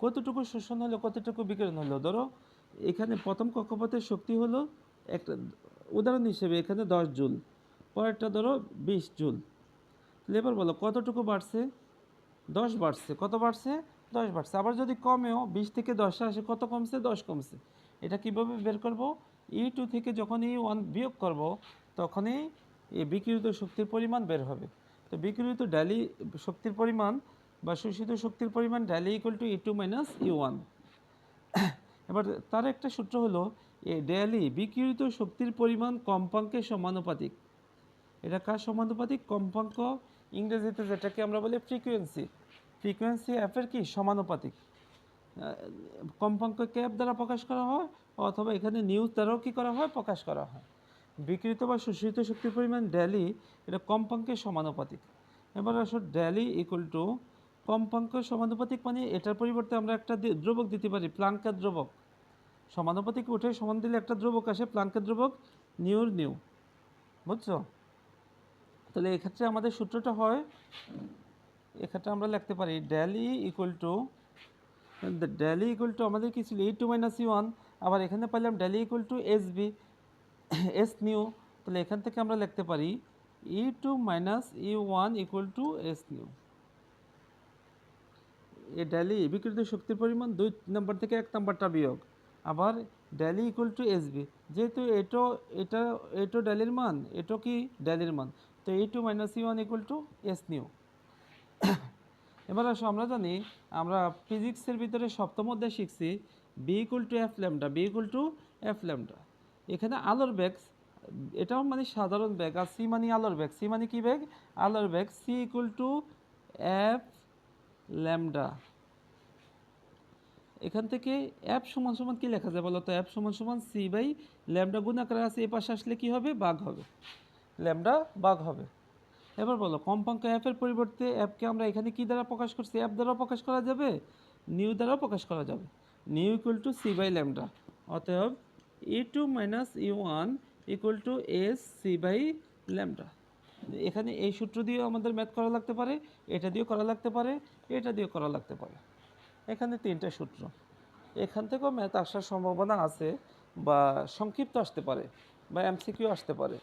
কতটুকু শোষণ হলো, কতটুকু বিকিরণ হলো? ধরো এখানে প্রথম কক্ষপথের শক্তি হলো একটা উদাহরণ হিসেবে এখানে 10 জুল, পরেরটা ধরো 20 জুল। তাহলে এবার বলো কতটুকু বাড়ছে? 10 বাড়ছে। কত বাড়ছে? 10 বাড়ছে। আবার যদি কমেও 20 থেকে 10 আসে, কত কমছে? 10 কমছে। এটা কিভাবে বের করব? E2 থেকে যখন E1 বিয়োগ করব তখনই এই বিকিরিত শক্তির পরিমাণ বের হবে। তো বিকিরিত ডেলি শক্তির পরিমাণ বা শোষিত শক্তির পরিমাণ daily equal to E2 minus E1। এবার তার একটা সূত্র হলো এই ডেলি বিকিরিত শক্তির পরিমাণ কম্পাঙ্কের সমানুপাতিক। এটা কার সমানুপাতিক? কম্পাঙ্ক, ইংরেজিতে যেটাকে আমরা বলি ফ্রিকোয়েন্সি। ফ্রিকোয়েন্সি এফের কি সমানুপাতিক। কম্পাঙ্ককে এফ দ্বারা প্রকাশ করা হয় অথবা এখানে নিউজ দ্বারাও কি করা হয়? প্রকাশ করা হয়। বিকৃত বা শোষিত শক্তির পরিমাণ ডেলি এটা কম্পাঙ্কের সমানুপাতিক। এবার আসো ডেলি ইকুয়াল টু কম্পাঙ্কের সমানুপাতিক, মানে এটার পরিবর্তে আমরা একটা ধ্রুবক দিতে পারি, প্লাঙ্কের ধ্রুবক। সমানুপাতিক উঠে সমান দিলে একটা ধ্রুবক আসে, প্লাঙ্কের ধ্রুবক নিউর নিউ। বুঝছো? তাহলে এক্ষেত্রে আমাদের সূত্রটা হয়, এক্ষেত্রে আমরা লিখতে পারি ডেলি ইকুয়াল টু আমাদের কি ছিল? E2 minus E1। আবার এখানে পাইলাম daily equal to SB, S new. তাহলে এখান থেকে আমরা লিখতে পারি E2 minus E1 equal to S new. A daily বিকৃত শক্তির পরিমাণ 2 নম্বর থেকে 1 নম্বরটা বিয়োগ, আবার ডেলি ইকুয়াল টু SB। যেহেতু এটা ডেলির মান, এটা কি ডেলির মান, তো E2 minus E1 equal to S new. এবার আসো আমরা জানি, আমরা ফিজিক্সের ভিতরে সপ্তম অধ্যায় শিখছি B equal to F lambda, B equal to F lambda. এখানে আলোর বেগ, এটাও মানে সাধারণ বেগ, আর সি মানে আলোর বেগ। সি মানে কি বেগ? আলোর বেগ। C equal to F lambda. এখান থেকে এফ সমান সমান কি লেখা যায় বলো তো? এফ সমান সমান সি বাই ল্যামডা গুণাকারে আছে, এ পাশে আসলে কি হবে? ভাগ হবে, ল্যামডা ভাগ হবে। এবার বলো কম্পাঙ্ক এফ এর পরিবর্তে এফকে আমরা এখানে কি দ্বারা প্রকাশ করছি? এফ দ্বারাও প্রকাশ করা যাবে, নিউ দ্বারাও প্রকাশ করা যাবে। Nu equal to C by lambda. অতএব E2 minus E1 equal to S C by lambda. এখানে এই সূত্র দিয়েও আমাদের ম্যাথ করা লাগতে পারে, এটা দিয়েও করা লাগতে পারে, এটা দিয়েও করা লাগতে পারে। এখানে 3টে সূত্র। এখান থেকেও ম্যাথ আসার সম্ভাবনা আছে, বা সংক্ষিপ্ত আসতে পারে, বা MCQ আসতে পারে।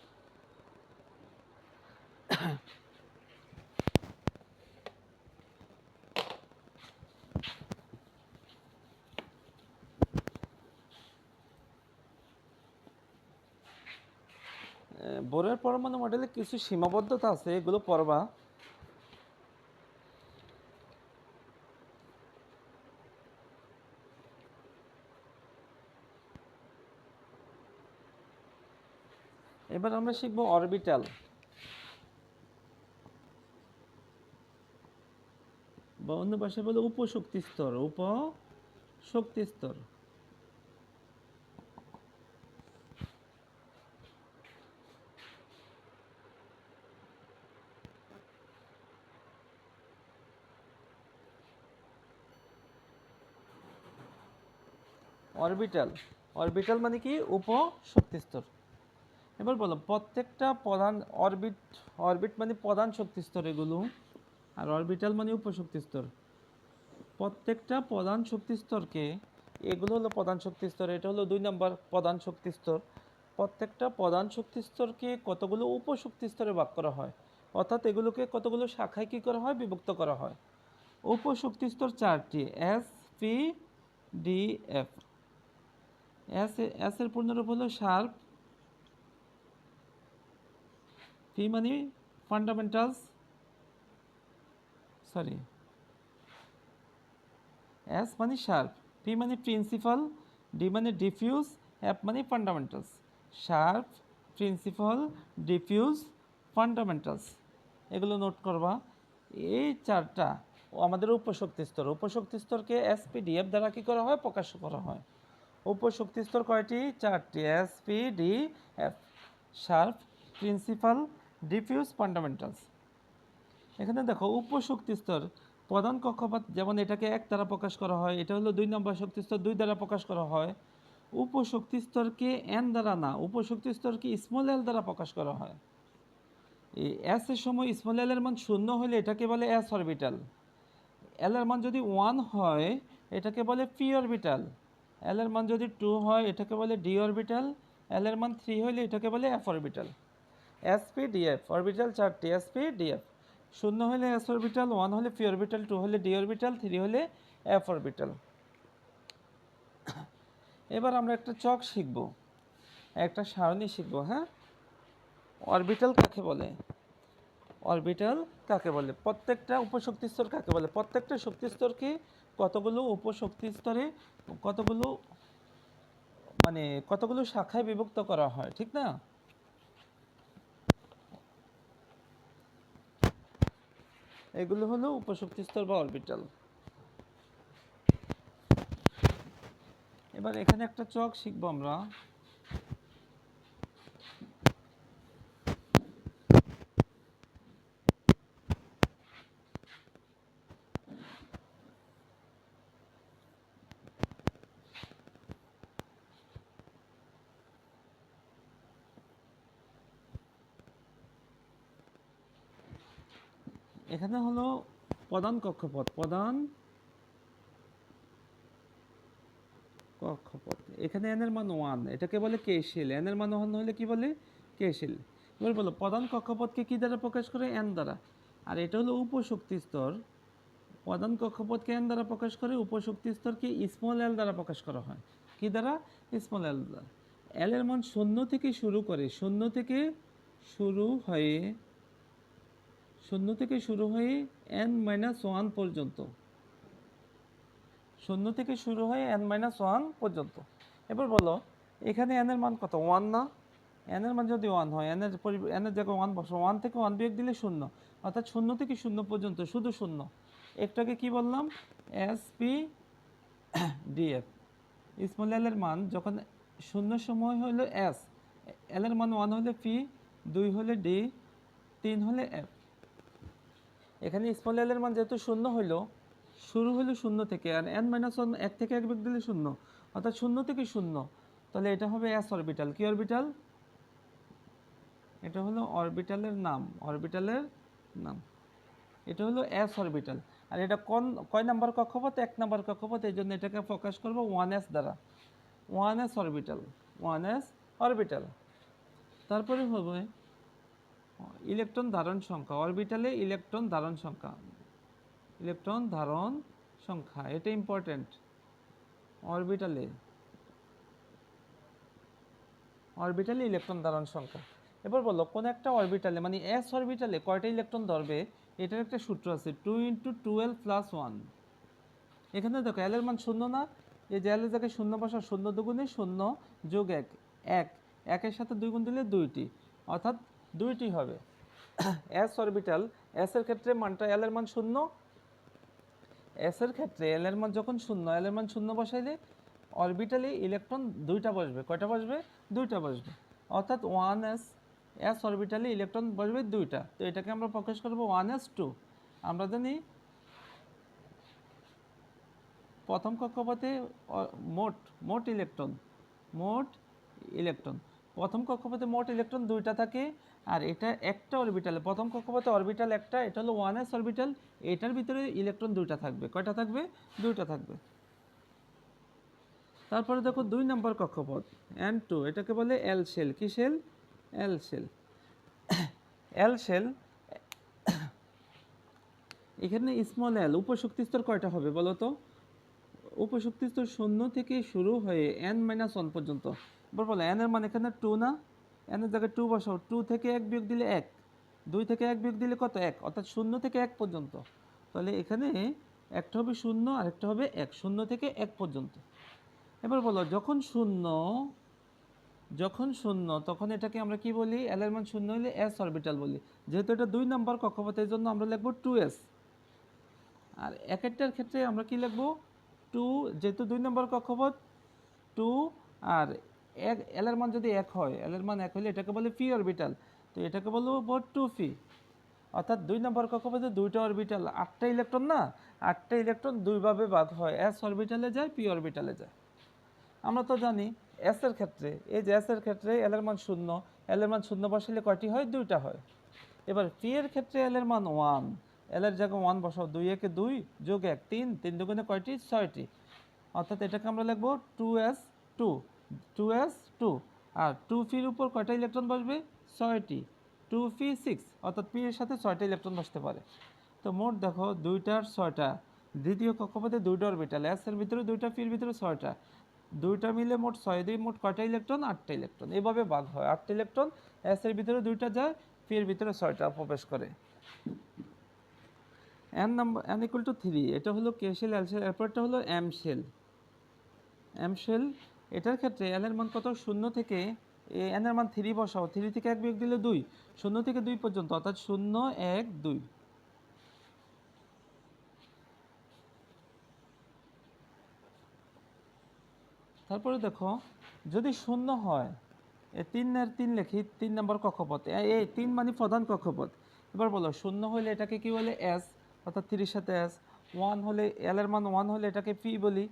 বোরের পরমাণু মডেলে কিছু সীমাবদ্ধতা আছে, এগুলো পড়বা। এবার আমরা শিখব অরবিটাল, বা অন্য ভাষায় বলে উপশক্তি স্তর। উপশক্তি স্তর। অরবিটাল, অরবিটাল মানে কি? উপশক্তি স্তর। এবার বলো প্রত্যেকটা প্রধান অরবিট মানে প্রধান শক্তি স্তর এগুলো, আর অরবিটাল মানে উপশক্তি স্তর। প্রত্যেকটা প্রধান শক্তি স্তরকে, এগুলো হলো প্রধান শক্তি স্তর, এটা হলো 2 নম্বর প্রধান শক্তি স্তর। প্রত্যেকটা প্রধান শক্তি স্তরকে কতগুলো উপশক্তি স্তরে ভাগ করা হয়, অর্থাৎ এগুলোকে কতগুলো শাখায় কি করা হয়? বিভক্ত করা হয়। উপশক্তি স্তর 4টি, S, P, D, F. S এর পূর্ণরূপ হলো শার্প, পি মানে ফান্ডামেন্টালস, সরি, এস মানে শার্প, পি মানে প্রিন্সিপাল, ডি মানে ডিফিউজ, এফ মানে fundamentals. Sharp, principal, diffuse, fundamentals, এগুলো নোট করবা। এই 4টা আমাদের উপশক্তি স্তর। উপশক্তি স্তরকে এসপিডিএফ দ্বারা কি করা হয়? প্রকাশ করা হয়। উপশক্তি স্তর কয়টি? 4টি, SPDF, sharp, principal, diffuse, fundamentals. এখানে দেখো উপশক্তি স্তর প্রধান কক্ষপথ, যেমন এটাকে 1 দ্বারা প্রকাশ করা হয়, এটা হলো 2 নম্বর শক্তি স্তর, 2 দ্বারা প্রকাশ করা হয়। উপশক্তি স্তরকে এন দ্বারা না, উপশক্তি স্তরকে স্মল এল দ্বারা প্রকাশ করা হয়। এই এস এর সময় স্মল এল এর মান 0 হলে এটাকে বলে এস অরবিটাল। এল এর মান যদি 1 হয় এটাকে বলে পি অরবিটাল। এল এর মান যদি 2 হয় এটাকে বলে ডি অরবিটাল। এল এর মান 3 হলে এটাকে বলে F orbital. SP DF orbital 4টি, এসপি ডিএফ। 0 হলে এস অরবিটাল, 1 হলে পি অরবিটাল, 2 হলে ডি অরবিটাল, 3 হলে এফ অরবিটাল। এবার আমরা একটা চক শিখব, একটা সারণী শিখব। হ্যাঁ, অরবিটাল কাকে বলে, অরবিটাল কাকে বলে, প্রত্যেকটা উপশক্তি স্তর কাকে বলে, প্রত্যেকটা শক্তি স্তরকে কতগুলো উপশক্তি স্তরে কতগুলো কতগুলো শাখায় বিভক্ত করা হয়, ঠিক না? এগুলো হলো উপশক্তি স্তর বা অরবিটাল। এবার এখানে একটা চক শিখবো আমরা। এখানে হলো প্রধান কক্ষপথ, প্রধান কক্ষপথ। এখানে এন এর মান 1, এটাকে বলে কেশিল। এন এর মান 1 হলে কি বলে, কেশিল। এবার বলো প্রধান কক্ষপথকে কি দ্বারা প্রকাশ করে, এন দ্বারা। আর এটা হলো উপশক্তি স্তর। প্রধান কক্ষপথকে এন দ্বারা প্রকাশ করে, উপশক্তি স্তরকে স্মল এল দ্বারা প্রকাশ করা হয়। কি দ্বারা, স্মল এল দ্বারা। এল এর মান 0 থেকে শুরু করে, 0 থেকে শুরু হয়ে n-1 পর্যন্ত, 0 থেকে শুরু হয়ে n-1 পর্যন্ত। এবার বলো এখানে n এর মান কত, 1 না? n এর মান যদি 1 হয়, n এর জায়গায় 1 বসো, 1 থেকে 1 বিয়োগ দিলে 0, অর্থাৎ 0 থেকে 0 পর্যন্ত শুধু 0। একটাকে কি বললাম, এস পি ডিএফ। স্মল এল এর মান যখন 0 সময় হলো এস, এল এর মান 1 হলে পি, 2 হলে ডি, 3 হলে এফ। এখানে স্মল এল এর মান যেহেতু 0 হইলো, শুরু হলো 0 থেকে, আর n-1 1 থেকে 1 বিয়োগ দিলে 0, অর্থাৎ 0 থেকে 0, তাহলে এটা হবে এস অরবিটাল। কি অরবিটাল, এটা হলো অরবিটালের নাম, অরবিটালের নাম। এটা হলো এস অরবিটাল। আর এটা কয় নাম্বার কক্ষপথ, 1 নাম্বার কক্ষপথ, এই জন্য এটাকে প্রকাশ করব 1s দ্বারা, 1s অরবিটাল, 1s অরবিটাল। তারপরে হবে ইলেকট্রন ধারণ সংখ্যা, অরবিটালে ইলেকট্রন ধারণ সংখ্যা, ইলেকট্রন ধারণ সংখ্যা, এটা ইম্পর্টেন্ট। অরবিটালে ইলেকট্রন ধারণ সংখ্যা। এবার বলো কোন একটা অরবিটালে মানে এস অরবিটালে কয়টা ইলেকট্রন ধরবে, এটার একটা সূত্র আছে, 2 × 12 + 1। এখানে দেখো এল এর মান 0 না, এই যে এল এর জায়গায় 0 বসা, 0 দুগুণে 0 যোগ 1, 1, 1 এর সাথে 2 গুণ দিলে 2টি, অর্থাৎ 2টি হবে। এস অরবিটাল, এস এর ক্ষেত্রে মানটা এল এর মান 0, এস এর ক্ষেত্রে এল এর মান যখন 0, এল এর মান 0 বসাইলে অরবিটালে ইলেকট্রন 2টা বসবে। কয়টা বসবে, 2টা বসবে, অর্থাৎ 1s, এস অরবিটালে ইলেকট্রন বসবে 2টা। তো এটাকে আমরা প্রকাশ করব 1s2। আমরা জানি প্রথম কক্ষপথে মোট ইলেকট্রন প্রথম কক্ষপথে মোট ইলেকট্রন 2টা থাকে। আর এটা একটা অরবিটালে, প্রথম কক্ষপথে অরবিটাল একটা, এটা হলো 1s অরবিটাল, এটার ভিতরে ইলেকট্রন 2টা থাকবে। কয়টা থাকবে, 2টা থাকবে। তারপরে দেখো 2 নম্বর কক্ষপথ n2, এটাকে বলে এল শেল। কি shell, L shell. L shell, এখানে স্মল এল উপশক্তি স্তর কয়টা হবে বলো তো, উপশক্তি স্তর 0 থেকে শুরু হয়ে n-1 পর্যন্ত। এবার বলো n এর মান এখানে 2 না, n এর জায়গায় 2 বসাও, 2 থেকে 1 বিয়োগ দিলে 1, 2 থেকে 1 বিয়োগ দিলে কত, 1, অর্থাৎ 0 থেকে 1 পর্যন্ত। তাহলে এখানে একটা হবে 0 আর একটা হবে 1, 0 থেকে 1 পর্যন্ত। এবার বলো যখন শূন্য তখন এটাকে আমরা কি বলি, এল এর মান 0 হলে এস অরবিটাল বলি। যেহেতু এটা 2 নম্বর কক্ষপথ, এই জন্য আমরা লিখব 2s। আর একটার ক্ষেত্রে আমরা কি লিখব, 2, যেহেতু 2 নম্বর কক্ষপথ 2, আর এল এর মান যদি 1 হয়, এল এর মান 1 হলে এটাকে বলে পি অরবিটাল, তো এটাকে বলবো 2p। অর্থাৎ 2 নম্বর কক্ষপথে 2টা অরবিটাল, 8টা ইলেকট্রন না, 8টা ইলেকট্রন 2 ভাবে ভাগ হয়, এস অরবিটালে যায়, পি অরবিটালে যায়। আমরা তো জানি এস এর ক্ষেত্রে এই যে এস এর ক্ষেত্রে এল এর মান 0, এল এর মান 0 বসাইলে কয়টি হয়? 2টা হয়। এবার পি এর ক্ষেত্রে এল এর মান 1, এল এর জায়গায় 1 বসাও, 2 একে 2 যোগ 1 3, 3 দুগুণে কয়টি? 6টি। অর্থাৎ এটাকে আমরা লিখব 2s2, 2s2। আর 2p-র উপর কয়টা ইলেকট্রন বসবে? 6টি, 2p6, অর্থাৎ পি এর সাথে 6টা ইলেকট্রন বসতে পারে। তো মোট দেখো 2টার 6টা, দ্বিতীয় কক্ষপথে 2টা অরবিটাল, এস এর ভিতরে 2টা, পি এর ভিতরে 6টা, 2টা মিলে মোট 6, 2 মোট কয়টা ইলেকট্রন? 8টা ইলেকট্রন। এইভাবে ভাগ হয়, 8টা ইলেকট্রন এস এর ভিতরে 2টা যায়, পি এর ভিতরে 6টা প্রবেশ করে। n number n equal two 3, এটা হলো কে শেল, এল শেল, এরপরটা হলো এম শেল। এম শেল, এটার ক্ষেত্রে এল এর মান কত? 0 থেকে এন এর মান 3 বসাও, 3 থেকে 1 বিয়োগ দিলে 2, 0 থেকে 2 পর্যন্ত, অর্থাৎ 0 1 2। তারপরে দেখো যদি 0 হয়, 3 এর 3 লিখি, 3 নম্বর কক্ষপথ, এই 3 মানে প্রধান কক্ষপথ। এবার বলো 0 হলে এটাকে কি বলে? এস, অর্থাৎ 3 এর সাথে এস। 1 হলে, এল এর মান 1 হলে এটাকে পি বলি,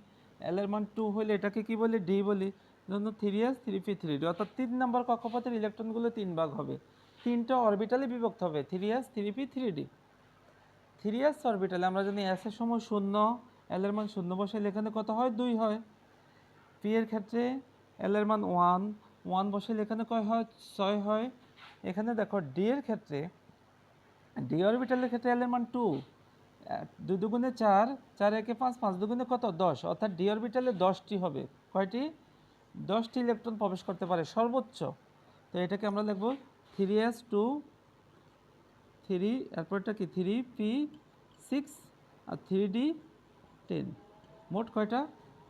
এল এর মান 2 হলে এটাকে কি বলি? ডি বলি। জন্য 3s 3p 3d, অর্থাৎ 3 নম্বর কক্ষপথের ইলেকট্রনগুলো 3 ভাগ হবে, 3টা অরবিটালে বিভক্ত হবে, 3s 3p 3d। 3s অরবিটালে আমরা জানি এস এর সময় 0, এল এর মান 0 বসাইলে এখানে কত হয়? 2 হয়। পি এর ক্ষেত্রে এল এর মান 1, 1 বসাইলে এখানে কয় হয়? 6 হয়। এখানে দেখো ডি এর ক্ষেত্রে, ডি অরবিটালের ক্ষেত্রে এল এর মান 2, 2 দুগুণে 4, 4 একে 5, 5 দুগুণে কত? 10, অর্থাৎ ডি অরবিটালে 10টি হবে। কয়টি? 10টি ইলেকট্রন প্রবেশ করতে পারে সর্বোচ্চ। তো এটাকে আমরা লিখব 3s2 3, এরপরটা কি? 3p6 আর 3d10। মোট কয়টা?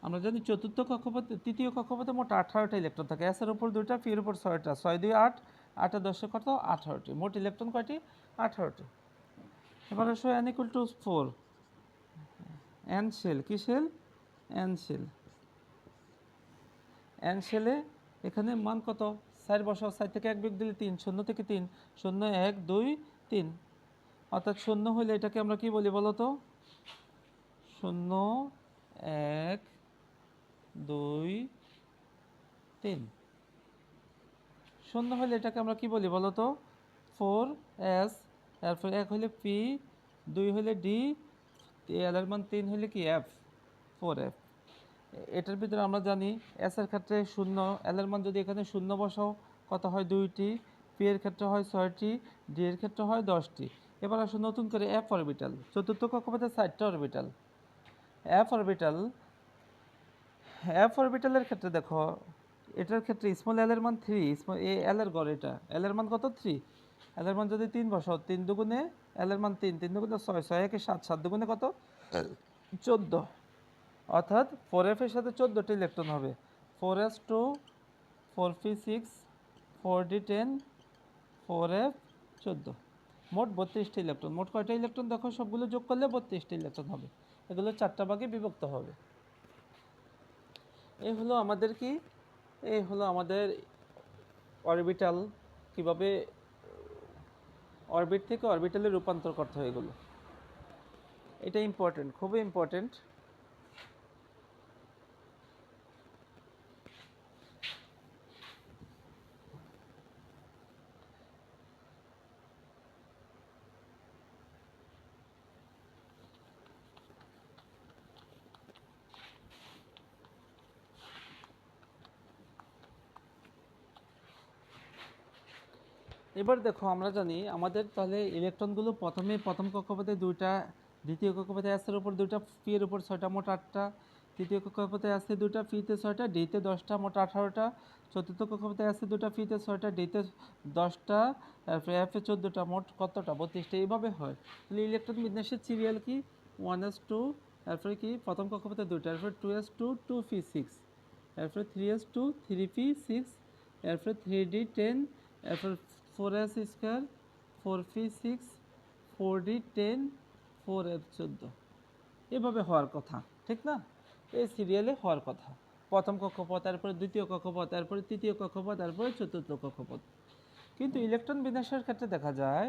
আমরা জানি চতুর্থ কক্ষপথে, তৃতীয় কক্ষপথে মোট 18টা ইলেকট্রন থাকে, এস এর উপর 2টা, পি এর উপর 6টা, 6 2 8, 8 আর 10 কত? 18টি। মোট ইলেকট্রন কয়টি? 18টি। এবার আসো n equal to 4, N shell. কি শেল? N shell. এন শেলে এখানে মান কত? 4 বসাও, 4 থেকে 1 বিয়োগ দিলে 3, 0 থেকে 3, 0 1 2 3, অর্থাৎ 0 হলে এটাকে আমরা কি বলি বলো তো? 0 1 2 3। 0 হলে এটাকে আমরা কি বলি বলো তো? 4s, তারপর 1 হলে p, 2 হলে d, এল এর মান 3 হলে কি? f, 4f। এটার ভিতরে আমরা জানি এস এর ক্ষেত্রে 0, এল এর মান যদি এখানে 0 বসাও কত হয়? 2টি, পি এর ক্ষেত্রে হয় 6টি, ডি এর ক্ষেত্রে হয় 10টি। এবার আসো নতুন করে এফ অরবিটাল, চতুর্থ কক্ষপথে 4টা অরবিটাল। এফ অরবিটাল, এফ অরবিটালের ক্ষেত্রে দেখো, এটার ক্ষেত্রে স্মল এল এর মান 3, স্মল এল এর গড়, এটা এল এর মান কত? 3। এল এর মান যদি 3 বসাও, 3 দুগুণে এল এর মান 3, 3 দুগুণে 6, 6 একে 7, 7 দুগুণে কত? 14, অর্থাৎ 4f এর সাথে 14টি ইলেকট্রন হবে, 4s2 4p6 4d10 4f 14, মোট 32টি ইলেকট্রন। মোট কয়টা ইলেকট্রন দেখো? সবগুলো যোগ করলে 32টি ইলেকট্রন হবে। এগুলো 4টা ভাগে বিভক্ত হবে। এই হলো আমাদের কি, এই হলো আমাদের অরবিটাল, কিভাবে অরবিট থেকে অরবিটালে রূপান্তর করতে হয় এগুলো। এটা ইম্পর্টেন্ট, খুবই ইম্পর্টেন্ট। এবার দেখো আমরা জানি আমাদের তাহলে ইলেকট্রনগুলো প্রথম কক্ষপথে 2টা, দ্বিতীয় কক্ষপথে এস এর উপর 2টা, পি এর উপর 6টা, মোট 8টা, তৃতীয় কক্ষপথে এস এ 2টা, পিতে 6টা, ডিতে 10টা, মোট 18টা, চতুর্থ কক্ষপথে এস এ 2টা, পিতে 6টা, ডিতে 10টা, তারপরে এফ এ 14টা, মোট কতটা? 32টা। এইভাবে হয়। তাহলে ইলেকট্রন বিন্যাসের সিরিয়াল কি? 1s2, তারপরে কি প্রথম কক্ষপথে 2টা, তারপরে 2s2 2p6, তারপরে 3s2 3p6, এরপরে 3d10, এরপর 4s square 4p6 4d10 4f14। এভাবে হওয়ার কথা, ঠিক না? এই সিরিয়ালে হওয়ার কথা। প্রথম কক্ষপথ, তারপরে দ্বিতীয় কক্ষপথ, তারপরে তৃতীয় কক্ষপথ, তারপরে চতুর্থ কক্ষপথ। কিন্তু ইলেকট্রন বিন্যাসের ক্ষেত্রে দেখা যায়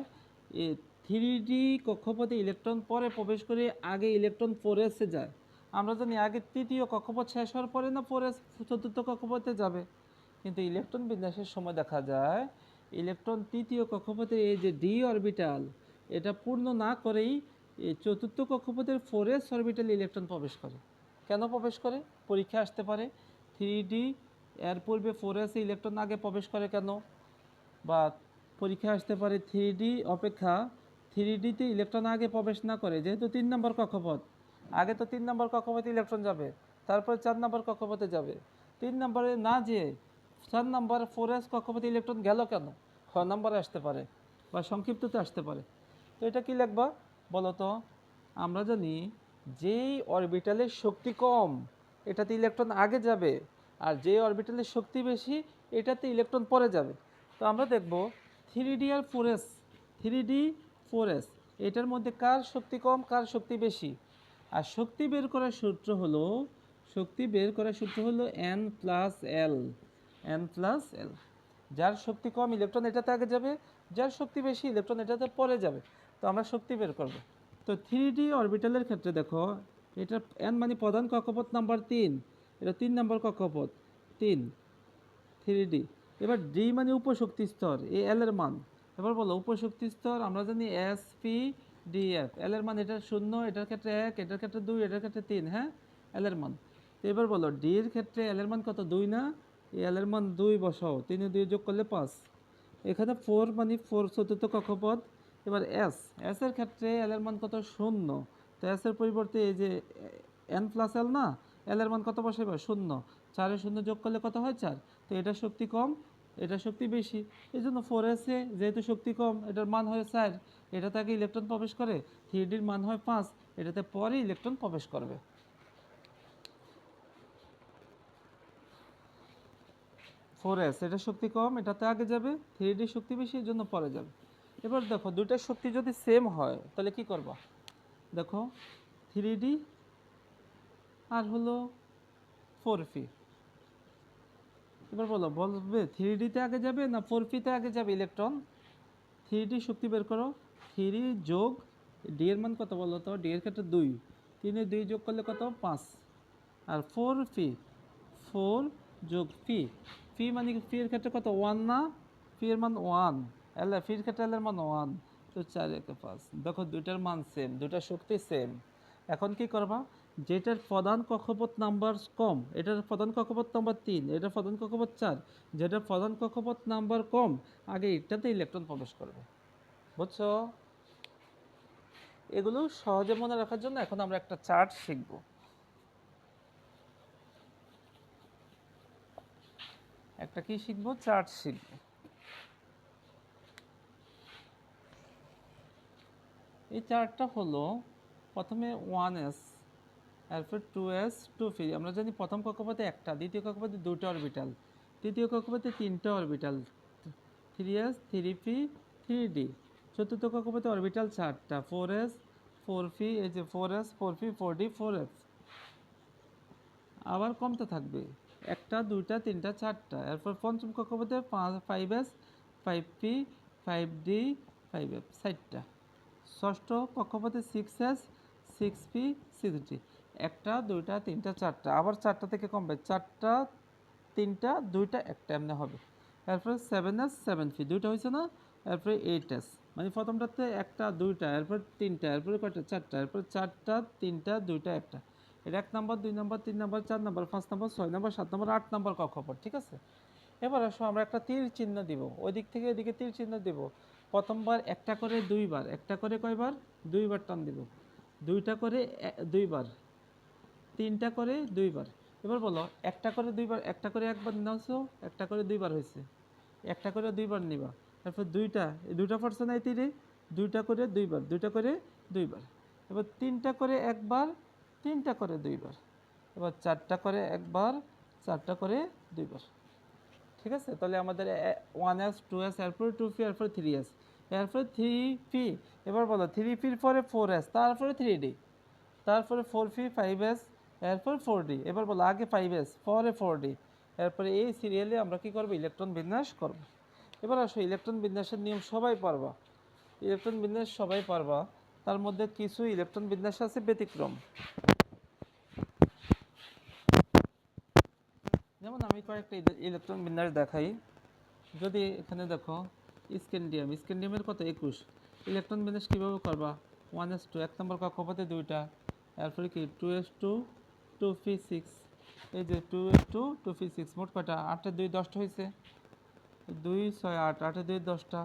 এই 3D কক্ষপথে ইলেকট্রন পরে প্রবেশ করে আগে ইলেকট্রন 4s এ যায়, আমরা জানি আগে তৃতীয় কক্ষপথ শেষ হওয়ার পরে না পরে চতুর্থ কক্ষপথে যাবে, কিন্তু ইলেকট্রন বিন্যাসের সময় দেখা যায় ইলেকট্রন তৃতীয় কক্ষপথের এই যে ডি অরবিটাল এটা পূর্ণ না করেই এই চতুর্থ কক্ষপথের 4s অরবিটাল ইলেকট্রন প্রবেশ করে। কেন প্রবেশ করে? পরীক্ষা আসতে পারে 3d এর পূর্বে 4s ইলেকট্রন আগে প্রবেশ করে কেন, বা পরীক্ষা আসতে পারে 3d অপেক্ষা 3dতে ইলেকট্রন আগে প্রবেশ না করে, যেহেতু 3 নম্বর কক্ষপথ, আগে তো 3 নম্বর কক্ষপথে ইলেকট্রন যাবে, তারপরে 4 নম্বর কক্ষপথে যাবে, 3 নম্বরে না যেয়ে 4 নম্বর 4s কক্ষপথে ইলেকট্রন গেল কেন, খ নম্বরে আসতে পারে বা সংক্ষিপ্ততে আসতে পারে। তো এটা কি লিখবা বলো তো? আমরা জানি যেই অরবিটালের শক্তি কম এটাতে ইলেকট্রন আগে যাবে, আর যে অরবিটালের শক্তি বেশি এটাতে ইলেকট্রন পরে যাবে। তো আমরা দেখব 3d আর 4s, 3d 4s এটার মধ্যে কার শক্তি কম কার শক্তি বেশি। আর শক্তি বের করার সূত্র হলো n প্লাস এল, যার শক্তি কম ইলেকট্রন এটাতে আগে যাবে, যার শক্তি বেশি ইলেকট্রন এটাতে পরে যাবে। তো আমরা শক্তি বের করব। তো 3d অরবিটালের ক্ষেত্রে দেখো এটা n মানে প্রধান কক্ষপথ নাম্বার 3, এটা 3 নম্বর কক্ষপথ 3 3d। এবার d মানে উপশক্তি স্তর, এই এল এর মান। এবার বলো উপশক্তি স্তর আমরা জানি SPDF, এল এর মান এটা 0, এটার ক্ষেত্রে 1, এটার ক্ষেত্রে 2, এটার ক্ষেত্রে 3, হ্যাঁ এল এর মান। তো এবার বলো d এর ক্ষেত্রে এল এর মান কত, 2 না, এই এল এর মান 2 বসাও, 3 এ 2 যোগ করলে 5, এখানে 4 মানে 4 চতুর্থ কক্ষপথ। এবার এস এর ক্ষেত্রে এল এর মান কত, 0, তো এস এর পরিবর্তে এই যে n প্লাস এল না, এল এর মান কত বসাবে, 0, 4 এ 0 যোগ করলে কত হয় 4, তো এটা শক্তি কম এটা শক্তি বেশি, এই জন্য 4s এ যেহেতু শক্তি কম এটার মান হয় 4, এটাতে আগে ইলেকট্রন প্রবেশ করে, 3d এর মান হয় 5, এটাতে পরে ইলেকট্রন প্রবেশ করবে। 4s এটা শক্তি কম এটাতে আগে যাবে, 3d শক্তি বেশি এর জন্য পরে যাবে। এবার দেখো দুইটার শক্তি যদি সেম হয় তাহলে কি করবা, দেখো 3d আর হলো 4p, এবার বলবে 3d-তে আগে যাবে না 4p-তে আগে যাবে ইলেকট্রন। 3d শক্তি বের করো, 3 যোগ d এর মান কত বলো তো, d এর ক্ষেত্রে 2, 3 এ 2 যোগ করলে কত 5, আর 4p 4 যোগ পি, পি মানে পি এর ক্ষেত্রে কত 1 না, পি এর মান 1, এল পির ক্ষেত্রে এল এর মান 1, তো 4 একে 5, দেখো দুইটার মান সেম, দুইটার শক্তি সেম। এখন কি করবা, যেটার প্রধান কক্ষপথ নাম্বার কম এটার প্রধান কক্ষপথ নাম্বার 3, এটার প্রধান কক্ষপথ 4, যেটার প্রধান কক্ষপথ নাম্বার কম আগে এটাতে ইলেকট্রন প্রবেশ করবে। বুঝছো? এগুলো সহজে মনে রাখার জন্য এখন আমরা একটা চার্ট শিখব। একটা কি শিখবো, চার্ট শিখবো। এই চার্টটা হলো প্রথমে 1s, এরপর 2s 2p, আমরা জানি প্রথম কক্ষপথে একটা, দ্বিতীয় কক্ষপথে দুটো অরবিটাল, তৃতীয় কক্ষপথে তিনটা অরবিটাল 3s 3p 3d, চতুর্থ কক্ষপথে অরবিটাল চারটা 4s 4p, এই যে 4s 4p 4d 4f, আবার কমতে থাকবে একটা দুইটা তিনটা চারটা, এরপর পঞ্চম কক্ষপথে 5s 5p 5d 5f 4টা, ষষ্ঠ কক্ষপথে 6s 6p 6d, একটা দুইটা তিনটা চারটা, আবার চারটা থেকে কমবে, চারটা তিনটা দুইটা একটা এমনি হবে। এরপরে 7s 7p দুইটা হয়েছে না, এরপরে 8s মানে প্রথমটাতে একটা দুইটা, এরপর তিনটা, এরপরে কয়টা চারটা, এরপরে চারটা তিনটা দুইটা একটা, এটা 1 নম্বর 2 নম্বর 3 নম্বর 4 নম্বর 5 নম্বর 6 নম্বর 7 নম্বর 8 নম্বর কক্ষপথ। ঠিক আছে, এবার আসো আমরা একটা তীর চিহ্ন দিব, ওই দিক থেকে এদিকে তীর চিহ্ন দিব, প্রথমবার একটা করে দুইবার, একটা করে কয়বার দুইবার টান দিব, দুইটা করে দুইবার, তিনটা করে দুইবার। এবার বলো একটা করে দুইবার, একটা করে একবার নাও, একটা করে দুইবার হয়েছে, একটা করে দুইবার নিবা, তারপর দুইটা, এই দুইটা পারছে না এই তীরে, দুইটা করে দুইবার, দুইটা করে দুইবার, এবার তিনটা করে একবার, তিনটা করে দুইবার, এবার চারটা করে একবার, চারটা করে দুইবার। ঠিক আছে, তাহলে আমাদের 1s 2s এরপরে 2p এরপরে 3s এরপরে 3p, এবার বলো 3pর পরে 4s তারপরে 3d তারপরে 4p 5s এরপর 4d, এবার বলো আগে 5s পরে 4d, এরপরে এই সিরিয়ালে আমরা কি করব, ইলেকট্রন বিন্যাস করব। এবার আসো ইলেকট্রন বিন্যাসের নিয়ম সবাই পারবা, ইলেকট্রন বিন্যাস সবাই পারবা, তার মধ্যে কিছু ইলেকট্রন বিন্যাস আছে ব্যতিক্রম। কয়েকটা ইলেকট্রন বিন্যাস দেখাই। যদি এখানে দেখো স্ক্যান্ডিয়ামের কত 21, ইলেকট্রন বিন্যাস কীভাবে করবা? 1s2, 1 নম্বর কক্ষপথে দুইটা, এরপরে কি 2s2 2p6, এই যে 2s2 2p6, মোট কয়টা? 8 এর 2 10টা হয়েছে, 2 6 8, 8 এর 2 10টা।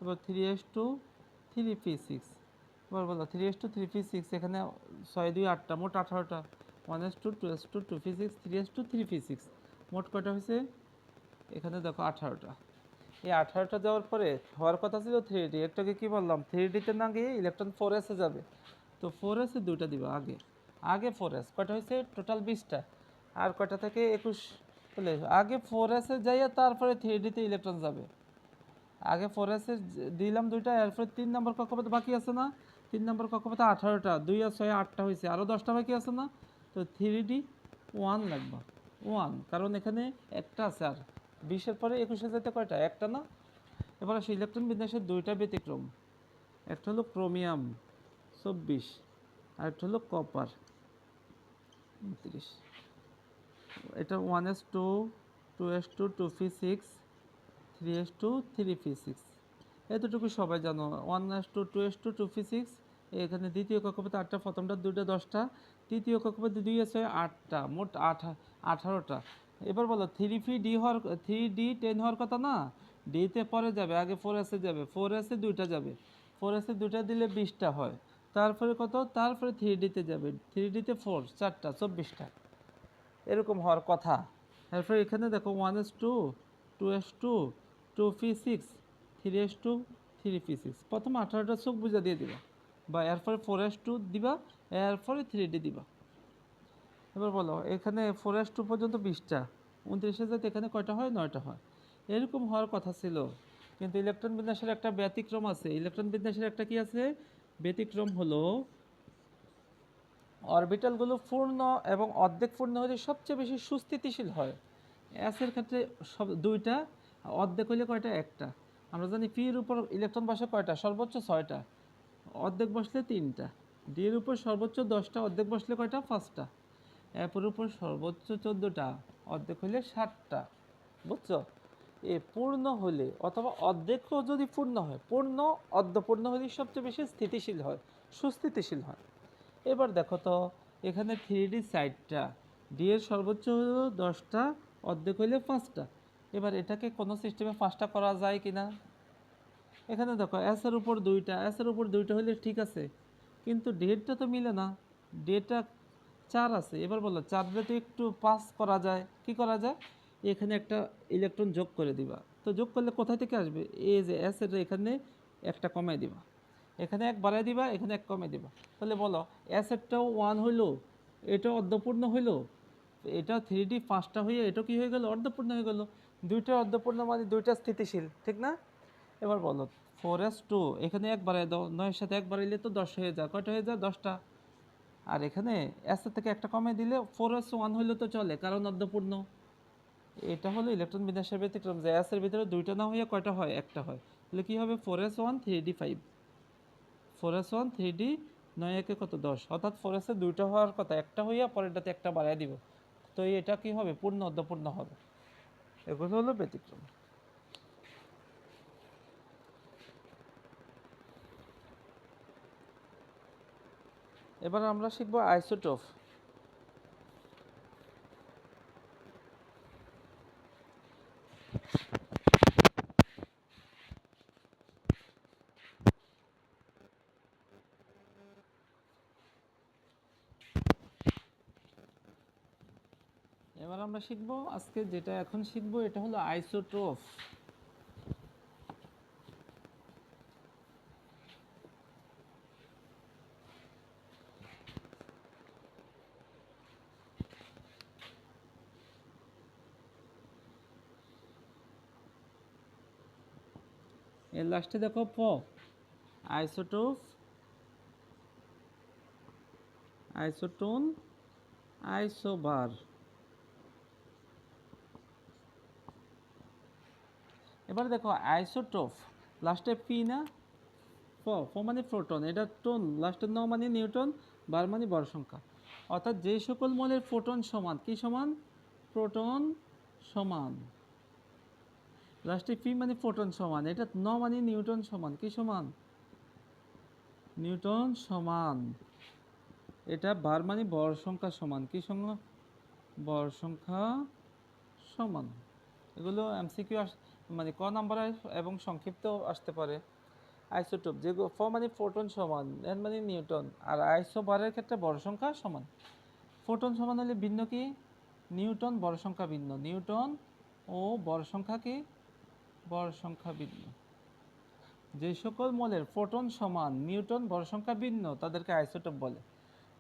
এবার 3s2 3p6, এবার বলো 3s2 3p6, এখানে 6 2 8টা, মোট 18টা। 1s2 2s2 2p6 3s2 3p6, মোট কয়টা হয়েছে? এখানে দেখো 18টা। এই 18টা যাওয়ার পরে হওয়ার কথা ছিল 3D, একটাকে কি বললাম 3Dতে না গিয়ে ইলেকট্রন 4s এ যাবে। তো 4s এ দুইটা দিবা আগে, আগে 4s কয়টা হয়েছে? টোটাল 20টা। আর কয়টা থেকে 21, তাহলে আগে 4s এ যাইয়া তারপরে 3Dতে ইলেকট্রন যাবে। আগে 4s এ দিলাম দুইটা, এরপরে 3 নম্বর কক্ষপথে বাকি আছে না? 3 নম্বর কক্ষপথে 18টা, 2 আর 6 8টা হয়েছে, আরও 10টা বাকি আছে না? তো 3D 1 লাগবে, 1, কারণ এখানে একটা আছে। আর 20-এর পরে 21-এ যেতে কয়টা? একটা না? এবার আসে ইলেকট্রন বিন্যাসের দুইটা ব্যতিক্রম, একটা হলো ক্রোমিয়াম 24, আর একটা হলো কপার 29। এটা 1s2 2s2 2p6 3s2 3p6, এতটুকু সবাই জানো। 1s2 2s2 2p6, এখানে দ্বিতীয় কক্ষপথে 8টা, প্রথমটা 2টা 10টা, তৃতীয় কক্ষপথে 2s6 8টা, মোট 18টা। এবার বলো 3d 10 হওয়ার কথা না? ডিতে পরে যাবে, আগে 4s এ যাবে, 4s এ দুইটা যাবে, 4s এ দুইটা দিলে 20টা হয়। তারপরে কত? তারপরে 3dতে যাবে, 3dতে 4 4টা 24টা, এরকম হওয়ার কথা। তারপরে এখানে দেখো 1s2 2s2 2p6 3s2 3p6, প্রথম 18টা চোখ বুঝা দিয়ে দিবা, বা এরপরে 4s2 দিবা, এরপরে 3d দিবা। এবার বলো এখানে 4s2 পর্যন্ত 20টা, 29-এ যাতে এখানে কয়টা হয়? 9টা হয়। এরকম হওয়ার কথা ছিল, কিন্তু ইলেকট্রন বিন্যাসের একটা ব্যতিক্রম আছে। ইলেকট্রন বিন্যাসের একটা কি আছে? ব্যতিক্রম হলো অরবিটালগুলো পূর্ণ এবং অর্ধেক পূর্ণ হলে সবচেয়ে বেশি সুস্থিতিশীল হয়। এসের ক্ষেত্রে সব দুইটা, অর্ধেক হইলে কয়টা? একটা। আমরা জানি পি এর উপর ইলেকট্রন বসে কয়টা? সর্বোচ্চ 6টা, অর্ধেক বসলে 3টা। ডি এর উপর সর্বোচ্চ 10টা, অর্ধেক বসলে কয়টা? 5টা। এর উপর সর্বোচ্চ 14টা, অর্ধেক হইলে 7টা। বুঝছো? এ পূর্ণ হলে অথবা অর্ধেকও যদি পূর্ণ হয়, পূর্ণ অর্ধপূর্ণ হলে সবচেয়ে বেশি স্থিতিশীল হয়, সুস্থিতিশীল হয়। এবার দেখো তো এখানে 3D সাইডটা, ডি এর সর্বোচ্চ হলো 10টা, অর্ধেক হইলে 5টা। এবার এটাকে কোনো সিস্টেমে 5টা করা যায় কিনা? এখানে দেখো এস এর উপর 2টা, এস এর উপর 2টা হইলে ঠিক আছে, কিন্তু ডেটটা তো মিলে না, ডেটটা 4 আছে। এবার বলো 4 দিয়ে তো একটু 5 করা যায়, কি করা যায়? এখানে একটা ইলেকট্রন যোগ করে দিবা। তো যোগ করলে কোথায় থেকে আসবে? এই যে এস এর এখানে একটা কমাই দিবা, এখানে এক বাড়াই দিবা, এখানে এক কমে দিবা। তাহলে বলো অ্যাসেটটাও 1 হইলো, এটাও অর্ধপূর্ণ হইলো, এটা 3D 5টা হয়ে এটা কি হয়ে গেল? অর্ধপূর্ণ হয়ে গেল। দুইটা অর্ধপূর্ণ মানে দুইটা স্থিতিশীল, ঠিক না? এবার বলো 4s2, এখানে এক বাড়াই দাও, 9-এর সাথে এক বাড়াইলে তো 10 হয়ে যায়, কয়টা হয়ে যায়? 10টা। আর এখানে অ্যাসেট থেকে একটা কমে দিলে 4s1 হইলে তো চলে, কারণ অর্ধপূর্ণ। এটা হলো ইলেকট্রন বিন্যাসের ব্যতিক্রম, যে অ্যাসের ভিতরে দুইটা না হয়ে কয়টা হয়? একটা হয়। তাহলে কি হবে? 4s1 3d5, 4s1 3d, 9 একে কত? 10, অর্থাৎ 4s এ দুইটা হওয়ার কথা, একটা হইয়া পরেরটাতে একটা বাড়ায় দিব। তো এটা কি হবে? পূর্ণ অর্ধপূর্ণ হবে। এগুলো হলো ব্যতিক্রম। এবার আমরা শিখব আইসোটোপ। এবার আমরা শিখব আজকে যেটা এখন শিখব, এটা হলো আইসোটোপ। এর লাস্টে দেখো প, আইসোটোপ, আইসোটোন, আইসোবার। এবার দেখো আইসোটোপ, লাস্টে পি না, প মানে প্রোটন, এটা টোন, লাস্টের ন মানে নিউটন, বার মানে ভর সংখ্যা। অর্থাৎ যে সকল মৌলের প্রোটন সমান, কি সমান? প্রোটন সমান, লাস্টে পি মানে ফোটন সমান, এটা ন মানে নিউটন সমান, কি সমান? নিউটন সমান। এটা বার মানে ভর সংখ্যা সমান, কি সমান? ভর সংখ্যা সমান। এগুলো এমসিকিউ মানে ক নাম্বার এবং সংক্ষিপ্ত আসতে পারে। আইসোটোপ, যেগুলো ফ মানে ফোটন সমান, এন মানে নিউটন, আর আইসোবারের ক্ষেত্রে ভর সংখ্যা সমান। ফোটন সমান হলে ভিন্ন কি? নিউটন, ভর সংখ্যা ভিন্ন। নিউটন ও ভর সংখ্যা কি? ভর সংখ্যা ভিন্ন। যে সকল মৌলের ফোটন সমান, নিউটন, ভর সংখ্যা ভিন্ন, তাদেরকে আইসোটোপ বলে।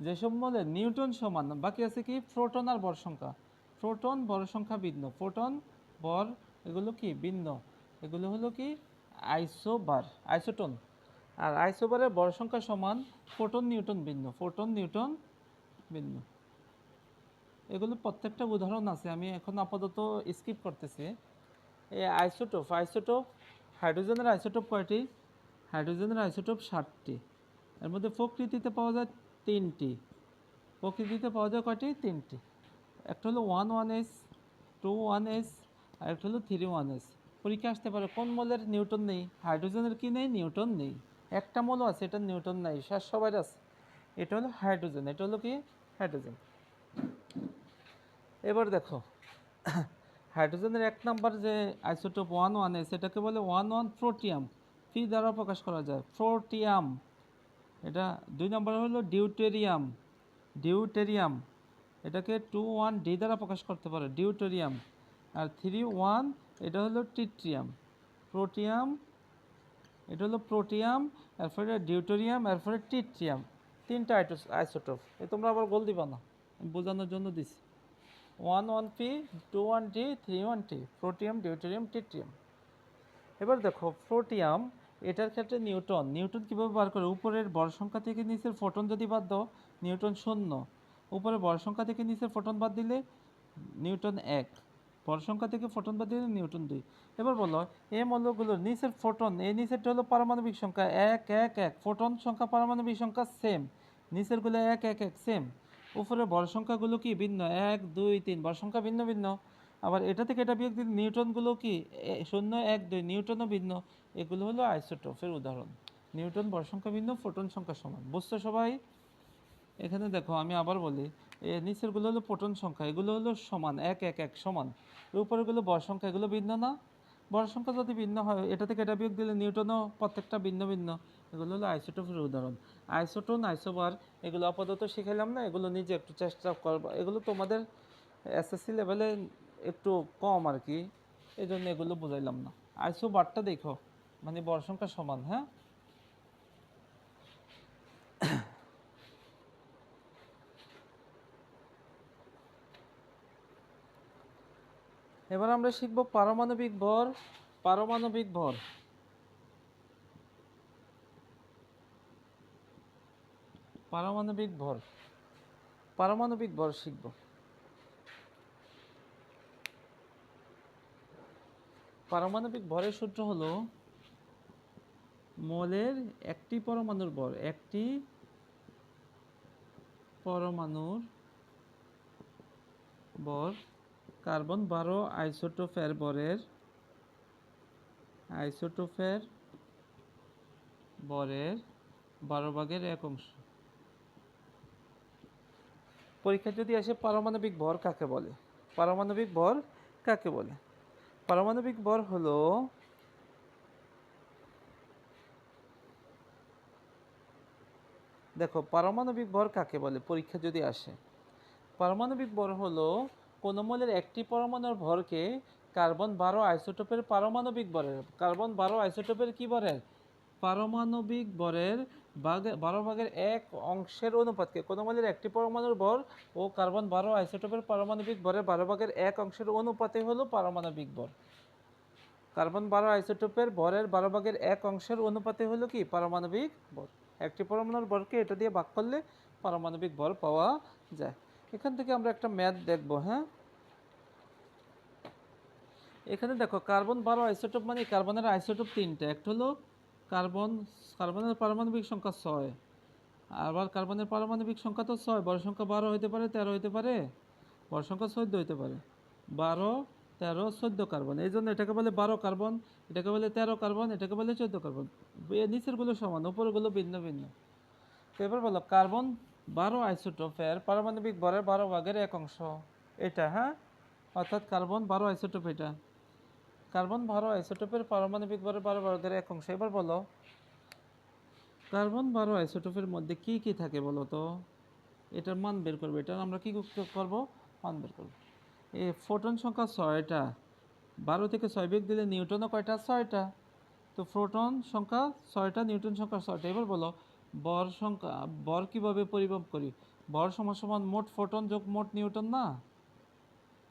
যেসব মৌলের নিউটন সমান, বাকি আছে কি? প্রোটন আর ভর সংখ্যা। প্রোটন, ভর সংখ্যা ভিন্ন, প্রোটন, ভর এগুলো কি ভিন্ন, এগুলো হলো কি? Isobar, isotone. আর আইসোবারের ভর সংখ্যা সমান, প্রোটন নিউটন ভিন্ন, প্রোটন নিউটন ভিন্ন। এগুলো প্রত্যেকটা উদাহরণ আছে, আমি এখন আপাতত স্কিপ করতেছি। এই আইসোটোপ, আইসোটোপ হাইড্রোজেনের আইসোটোপ কয়টি? হাইড্রোজেনের আইসোটোপ 7টি। এর মধ্যে প্রকৃতিতে পাওয়া যায় 3টি। প্রকৃতিতে পাওয়া যায় কয়টি? 3টি। একটা হলো 11s, 21s, আর একটা হলো 31s। পরীক্ষা আসতে পারে কোন মৌলের নিউটন নেই? হাইড্রোজেনের কি নেই? নিউটন নেই। একটা মৌল আছে, এটা নিউটন নাই, সবার আছে। এটা হলো হাইড্রোজেন, এটা হলো কি? হাইড্রোজেন। এবার দেখো, হাইড্রোজেনের 1 নাম্বার যে আইসোটোপ 11, সেটাকে বলে 11 প্রোটিয়াম, পি দ্বারা প্রকাশ করা যায়, প্রোটিয়াম। এটা 2 নাম্বার হলো ডিউটেরিয়াম, ডিউটেরিয়াম, এটাকে 21D দ্বারা প্রকাশ করতে পারে, ডিউটেরিয়াম। আর 31 এটা হলো টিট্রিয়াম। প্রোটিয়াম, এটা হলো প্রোটিয়াম, এরপরে ডিউটেরিয়াম, এরপরে টিট্রিয়াম। 3টা আইসোটোপ। তোমরা আবার গোল দিবা না, আমি বোঝানোর জন্য দিছি। 11P, 21D, 31T, protium, deuterium, tritium. এবার দেখো প্রোটিয়াম, এটার ক্ষেত্রে নিউটন, নিউটন কীভাবে বার করে? উপরের ভর সংখ্যা থেকে নিচের ফোটন যদি বাদ দাও, নিউটন 0। উপরে ভর সংখ্যা থেকে নিচের ফোটন বাদ দিলে নিউটন 1। ভর সংখ্যা থেকে ফোটন বাদ দিলে নিউটন 2। এবার বলো, এই মৌলগুলোর নিচের ফোটন, এই নিচেরটা হলো পারমাণবিক সংখ্যা 1 1 1, ফোটন সংখ্যা পারমাণবিক সংখ্যা সেম, নিচেরগুলো 1 1 1 সেম। উপরে ভর সংখ্যাগুলো কি ভিন্ন, 1 2 3, ভর সংখ্যা ভিন্ন ভিন্ন। আবার এটা থেকে এটা বিয়োগ দিলে নিউটনগুলো কি 0 1 2, নিউটনও ভিন্ন। এগুলো হলো আইসোটোপের উদাহরণ। নিউটন, ভর সংখ্যা ভিন্ন, ফোটন সংখ্যা সমান। বুঝছো সবাই? এখানে দেখো আমি আবার বলি, নিচেরগুলো হলো প্রোটন সংখ্যা, এগুলো হলো সমান 1 1 1 সমান। উপরেগুলো ভর সংখ্যা, এগুলো ভিন্ন না? ভর সংখ্যা যদি ভিন্ন হয়, এটা থেকে এটা বিয়োগ দিলে নিউটনও প্রত্যেকটা ভিন্ন ভিন্ন। এগুলো হলো আইসোটোপের উদাহরণ। আইসোটোন, আইসোবার এগুলো আপাতত শিখাইলাম না, এগুলো নিজে একটু চেষ্টা করবা। এগুলো তোমাদের এসএসসি লেভেলে একটু কম আর কি, এই জন্য এগুলো বুঝাইলাম না। আইসোবারটা দেখো, মানে ভর সংখ্যা সমান। হ্যাঁ, এবার আমরা শিখব পারমাণবিক ভর। পারমাণবিক ভর, পারমাণবিক ভর, পারমাণবিক ভর শিখব। পারমাণবিক ভরের সূত্র হলো মোলের একটি পরমাণুর ভর, একটি পরমাণুর ভর কার্বন 12 আইসোটোপের ভরের, আইসোটোপের ভরের 12 ভাগের 1 অংশ। পরীক্ষা যদি আসে পারমাণবিক ভর কাকে বলে? পারমাণবিক ভর কাকে বলে? পারমাণবিক ভর হলো, দেখো পারমাণবিক ভর কাকে বলে পরীক্ষা যদি আসে। পারমাণবিক ভর হলো কোনো মৌলের একটি পরমাণুর ভরকে কার্বন 12 আইসোটোপের পারমাণবিক ভরের, কার্বন 12 আইসোটোপের কি ভরের? পারমাণবিক ভরের 12 ভাগের 1 অংশের অনুপাতকে, কোনো মৌলের একটি পরমাণুর ভর ও কার্বন 12 আইসোটোপের পারমাণবিক ভরের 12 ভাগের 1 অংশের অনুপাতে হলো পারমাণবিক ভর। কার্বন 12 আইসোটোপের ভরের 12 ভাগের 1 অংশের অনুপাতে হলো কি? পারমাণবিক ভর। একটি পরমাণুর ভরকে এটা দিয়ে ভাগ করলে পারমাণবিক ভর পাওয়া যায়। এখান থেকে আমরা একটা ম্যাথ দেখব। হ্যাঁ, এখানে দেখো কার্বন 12 আইসোটোপ মানে কার্বনের আইসোটোপ 3টা। একটা হলো কার্বন, কার্বনের পারমাণবিক সংখ্যা 6, আবার কার্বনের পারমাণবিক সংখ্যা তো 6, ভর সংখ্যা 12 হতে পারে, 13 হতে পারে, ভর সংখ্যা 14 হতে পারে। 12 13 14 কার্বন, এই জন্য এটাকে বলে 12 কার্বন, এটাকে বলে 13 কার্বন, এটাকে বলে 14 কার্বন। নিচেরগুলো সমান, উপরগুলো ভিন্ন ভিন্ন। তো এবার বলো কার্বন 12 আইসোটোপের পারমাণবিক ভরের 12 ভাগের 1 অংশ এটা, হ্যাঁ, অর্থাৎ কার্বন 12 আইসোটোপ, এটা কার্বন 12 আইসোটোপের পারমাণবিক ভরের 12 ভাগের 1 অংশ। এবার বলো কার্বন 12 আইসোটোপের মধ্যে কি কি থাকে বলো তো, এটার মান বের করবো। এটা আমরা কি করব, মান বের করব। এই ফোটন সংখ্যা 6টা, 12 থেকে 6 বিয়োগ দিলে নিউটনও কয়টা, 6টা। তো ফোটন সংখ্যা 6টা, নিউটন সংখ্যা 6টা। এবার বলো বর সংখ্যা, বর কিভাবে পরিমাপ করি? বর সমান সমান মোট ফোটন যোগ মোট নিউটন না,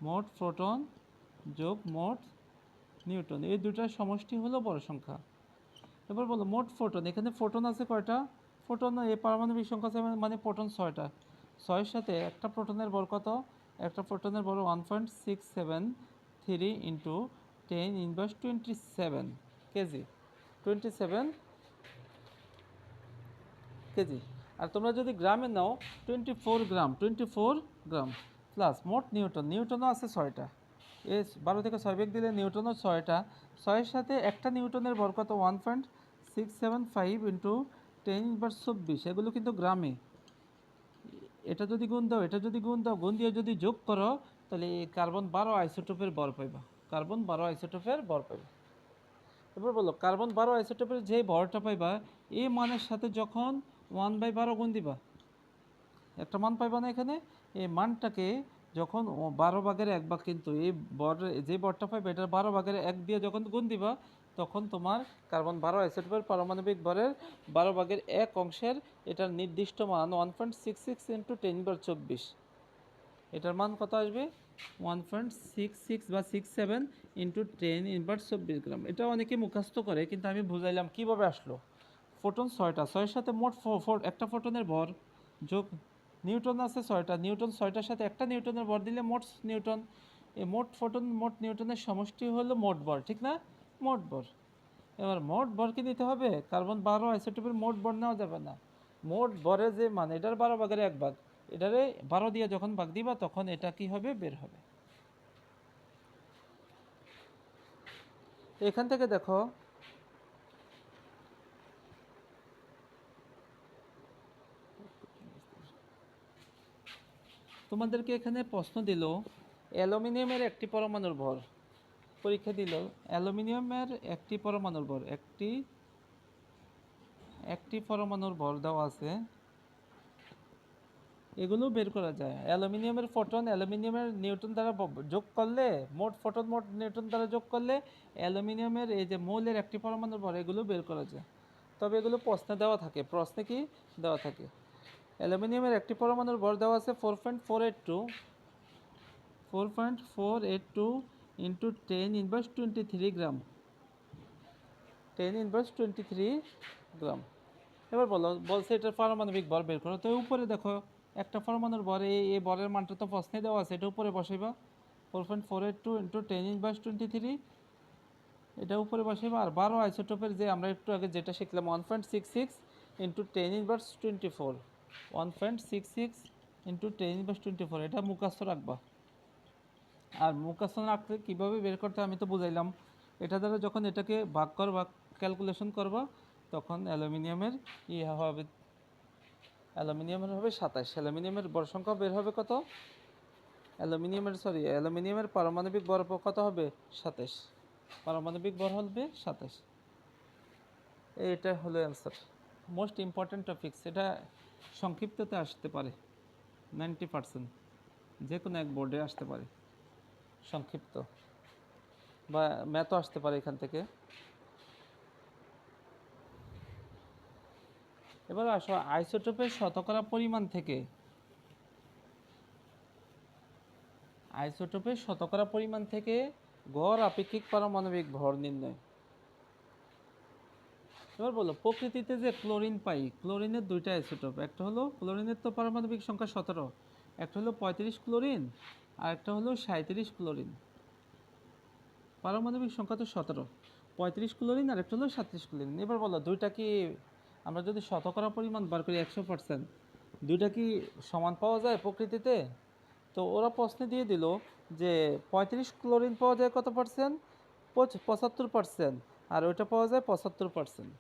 মোট ফোটন যোগ মোট নিউটন, এই দুটার সমষ্টি হলো বর সংখ্যা। এবার বলো মোট ফোটন, এখানে ফোটন আছে কয়টা, ফোটন এই পারমাণবিক সংখ্যা আছে মানে ফোটন 6টা। 6এর সাথে একটা প্রোটনের ভর কত, একটা প্রোটনের ভর 1.673 ইন্টু 10⁻27 কেজি, 27 কেজি। আর তোমরা যদি গ্রামে নাও 24 গ্রাম, 24 গ্রাম প্লাস মোট নিউটন, নিউটনও আছে 6টা। এই 12 থেকে 6 বিয়োগ দিলে নিউটনও 6টা। 6এর সাথে একটা নিউটনের ভর কত, 1.675 ইন্টু 10⁻24, এগুলো কিন্তু গ্রামে। এটা যদি গুণ দাও, এটা যদি গুণ দাও, গুণ দিয়ে যদি যোগ করো, তাহলে এই কার্বন 12 আইসোটোপের ভর পাইবা, কার্বন 12 আইসোটোপের ভর পাইবা। এবার বলো কার্বন 12 আইসোটোপের যে ভরটা পাইবা, এই মানের সাথে যখন 1/12 গুণ দিবা, একটা মান পাইবা না এখানে, এই মানটাকে যখন 12 ভাগের 1 ভাগ, কিন্তু এই বর যে বরটা পাইবা এটা 12 ভাগের 1 দিয়ে যখন গুণ দিবা, তখন তোমার কার্বন 12 আইসোটোপের পারমাণবিক ভরের 12 ভাগের 1 অংশের এটার নির্দিষ্ট মান 1.66 ইন্টু 10⁻24, এটার মান কত আসবে, 1.66 বা 67 ইন্টু 10⁻24 গ্রাম। এটা অনেকে মুখস্থ করে, কিন্তু আমি বুঝাইলাম কিভাবে আসলো। ফোটন 6টা, 6এর সাথে মোট একটা ফোটনের ভর যোগ নিউটন আছে 6টা, নিউটন 6টার সাথে একটা নিউটনের ভর দিলে মোট নিউটন। এই মোট ফোটন মোট নিউটনের সমষ্টি হলো মোট ভর, ঠিক না, মোট ভর। এবার মোট ভরকে নিতে হবে, কার্বন 12 আইসোটোপের মোট ভর নেওয়া যাবে না, মোট ভরে যে মান এটার 12 ভাগের 1 ভাগ, এটারে 12 দিয়ে যখন ভাগ দিবা তখন এটা কি হবে, বের হবে। এখান থেকে দেখো তোমাদেরকে এখানে প্রশ্ন দিল অ্যালুমিনিয়ামের একটি পরমাণুর ভর, পরীক্ষা দিল অ্যালুমিনিয়ামের একটি পরমাণুর ভর, একটি পরমাণুর ভর দেওয়া আছে, এগুলো বের করা যায়। অ্যালুমিনিয়ামের ফোটন অ্যালুমিনিয়ামের নিউটন দ্বারা যোগ করলে, মোট ফোটন মোট নিউটন দ্বারা যোগ করলে অ্যালুমিনিয়ামের এই যে মৌলের একটি পরমাণুর ভর, এগুলো বের করা যায়। তবে এগুলো প্রশ্নে দেওয়া থাকে, প্রশ্নে কি দেওয়া থাকে, অ্যালুমিনিয়ামের একটি পরমাণুর ভর দেওয়া আছে 4.482 ইন্টু 10⁻23 গ্রাম, 10⁻23 গ্রাম। এবার বলছে এটার পারমাণবিক ভর বের করো। তো উপরে দেখো একটা পরমাণুর ভর, এই ভরের মানটা তো প্রশ্নে দেওয়া আছে, এটা উপরে বসাইবা 4.482 ইন্টু 10⁻23, এটা উপরে বসাইবা। আর 12 আইসোটোপের যে আমরা একটু আগে যেটা শিখলাম 1.66 ইন্টু 10⁻24, 1.66 ইন্টু 10⁻24, এটা মুখস্থ রাখবা। আর মুখস্থ রাখতে কীভাবে বের করতে আমি তো বুঝাইলাম, এটা দ্বারা যখন এটাকে ভাগ করবা, ক্যালকুলেশন করবা, তখন অ্যালুমিনিয়ামের হবে, অ্যালুমিনিয়ামের হবে 27, অ্যালুমিনিয়ামের ভর সংখ্যা বের হবে কত, অ্যালুমিনিয়ামের পারমাণবিক ভর কত হবে, 27, পারমাণবিক ভর হবে 27। এইটা হলো অ্যান্সার, মোস্ট ইম্পর্ট্যান্ট টপিকস। এটা সংক্ষিপ্ততে আসতে পারে 90%, যে কোনো এক বোর্ডে আসতে পারে সংক্ষিপ্ত, বা ম্যাথও আসতে পারে এখান থেকে। এবার আসো আইসোটোপের শতকরা পরিমাণ থেকে, আইসোটোপের শতকরা পরিমাণ থেকে গড় আপেক্ষিক পারমাণবিক ভর নির্ণয়। এবার বলো প্রকৃতিতে যে ক্লোরিন পাই, ক্লোরিনের দুইটা আইসোটোপ, একটা হলো ক্লোরিনের তো পারমাণবিক সংখ্যা 17, একটা হলো 35 ক্লোরিন আর একটা হলো 37 ক্লোরিন। পারমাণবিক সংখ্যা তো 17, 35 ক্লোরিন আর একটা হলো 37 ক্লোরিন। এবার বলো দুইটা কি, আমরা যদি শতকরা পরিমাণ বার করি 100%, দুইটা কি সমান পাওয়া যায় প্রকৃতিতে? তো ওরা প্রশ্নে দিয়ে দিল যে 35 ক্লোরিন পাওয়া যায় কত পার্সেন্ট? 75%। আর ওইটা পাওয়া যায় 75%।